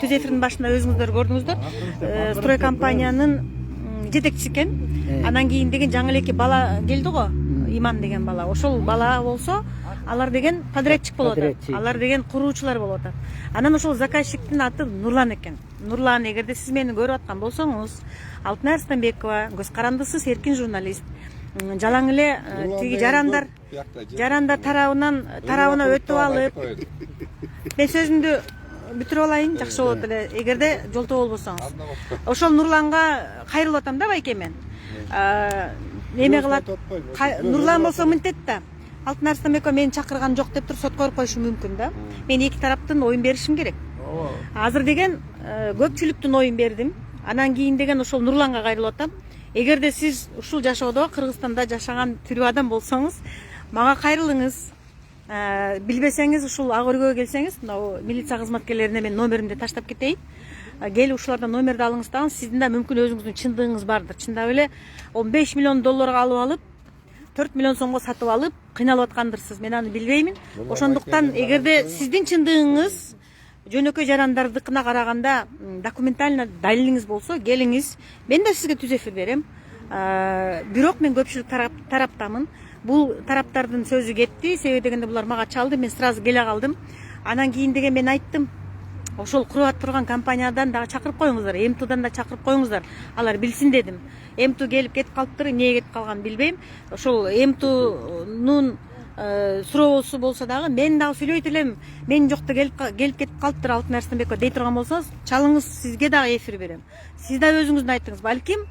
түз эфирдин башында өзүңүздөр көрдүңүздөр. Строй компаниянын жетекчиси экен. Анан кийин деген жаңы элеки бала келди го. Иман деген бала. Ошол бала болсо алар деген подрядчик болуп атат. Подрядчик. Алар деген куруучулар болуп атат. Анан ошол заказчиктин аты Нурлан экен. Нурлан, эгерде сиз мени көрүп аткан болсоңуз, Алтынай Арстанбекова, көз карандысыз эркин журналист. Жалаң эле тиги жарандар тарабына өтүп алып, мен сөзүмдү бүтүрүп алайын, жакшы болот эле, эгерде жолтоо болбосоңуз. Ошол Нурланга кайрылып атам да байке мен. Эме кылат. Нурлан болсо мынтет да. Алтынай Арстанбекова мени чакырган жок деп туруп сотко барып коюшу мүмкүн да. Мен эки тараптын оюн беришим керек. Азыр деген көпчүлүктүн оюн бердим. Анан кийин деген ошол Нурланга кайрылып атам. Эгерде сиз ушул жашоодо Кыргызстанда жашаган тирүү адам болсоңуз, мага кайрылыңыз. Билбесеңиз ушул ак өргөгө келсеңиз, мына милиция кызматкерлерине мен номеримди таштап кетейин. Келип ушулардан номерди алыңыз дагы, сиздин да мүмкүн өзүңүздүн чындыгыңыз бардыр. Чындап эле 15 миллион долларга алып алып, 4 миллион сомго сатып алып, кыйналып аткандырсыз. Мен аны билбеймин. Ошондуктан эгерде сиздин чындыгыңыз жөнөкөй жарандардыкына караганда документально далилиңиз болсо, келиңиз. Мен да сизге түз эфир берем. Бирок мен көпчүлүк тараптамын. Бул тараптардын сөзү кетти. Себеби дегенде булар мага чалды, мен сразу келе калдым. Анан кийин деген мен айттым. Ошол курап турган компаниядан дагы чакырып коюңуздар, МТУдан да чакырып коюңуздар. Алар билсин дедим. МТУ келип кетип калыптыр, эмнеге кетип калганын билбейм. Ошол МТУнун суроосу болсо дагы мен дагы сүйлөйт элем. Мен жокто келип кетип калыптыр Алтынай Арстанбекова дей турган болсоңуз, чалыңыз, сизге дагы эфир берем. Сиз да өзүңүздүн айтыңыз. Балким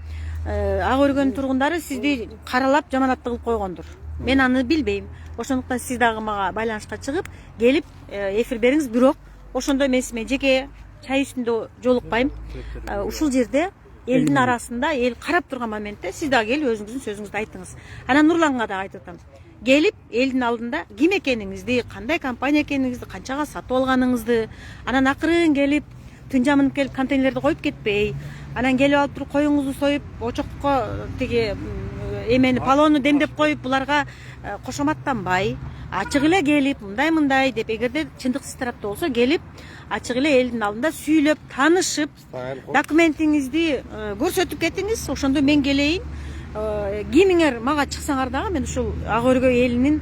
ак өргөнүн тургундары сизди каралап жаманатты кылып койгондур. Мен аны билбейм. Ошондуктан сиз дагы мага байланышка чыгып, келип эфир бериңиз. Бирок ошондой эмес, мен жеке чай үстүндө жолукпайм. Ушул жерде элдин арасында эл карап турган моментте сиз дагы келип өзүңүздүн сөзүңүздү айтыңыз. Анан Нурланга дагы айтып атам. Келип элдин алдында ким экениңизди, кандай компания экениңизди, канчага сатып алганыңызды, анан акырын келип түн жамынып келип контейнерлерди коюп кетпей, анан келип алып туруп коюңузду союп, очокко тиги эмени палоону демдеп коюп, буларга кошоматтанбай, ачык эле келип, мындай деп, эгерде чындык сиз тарапта болсо, келип ачык эле элдин алдында сүйлөп, таанышып, документиңизди көрсөтүп кетиңиз. Ошондо мен келейин. Кимиңер мага чыксаңар дагы мен ушул ак өргө элинин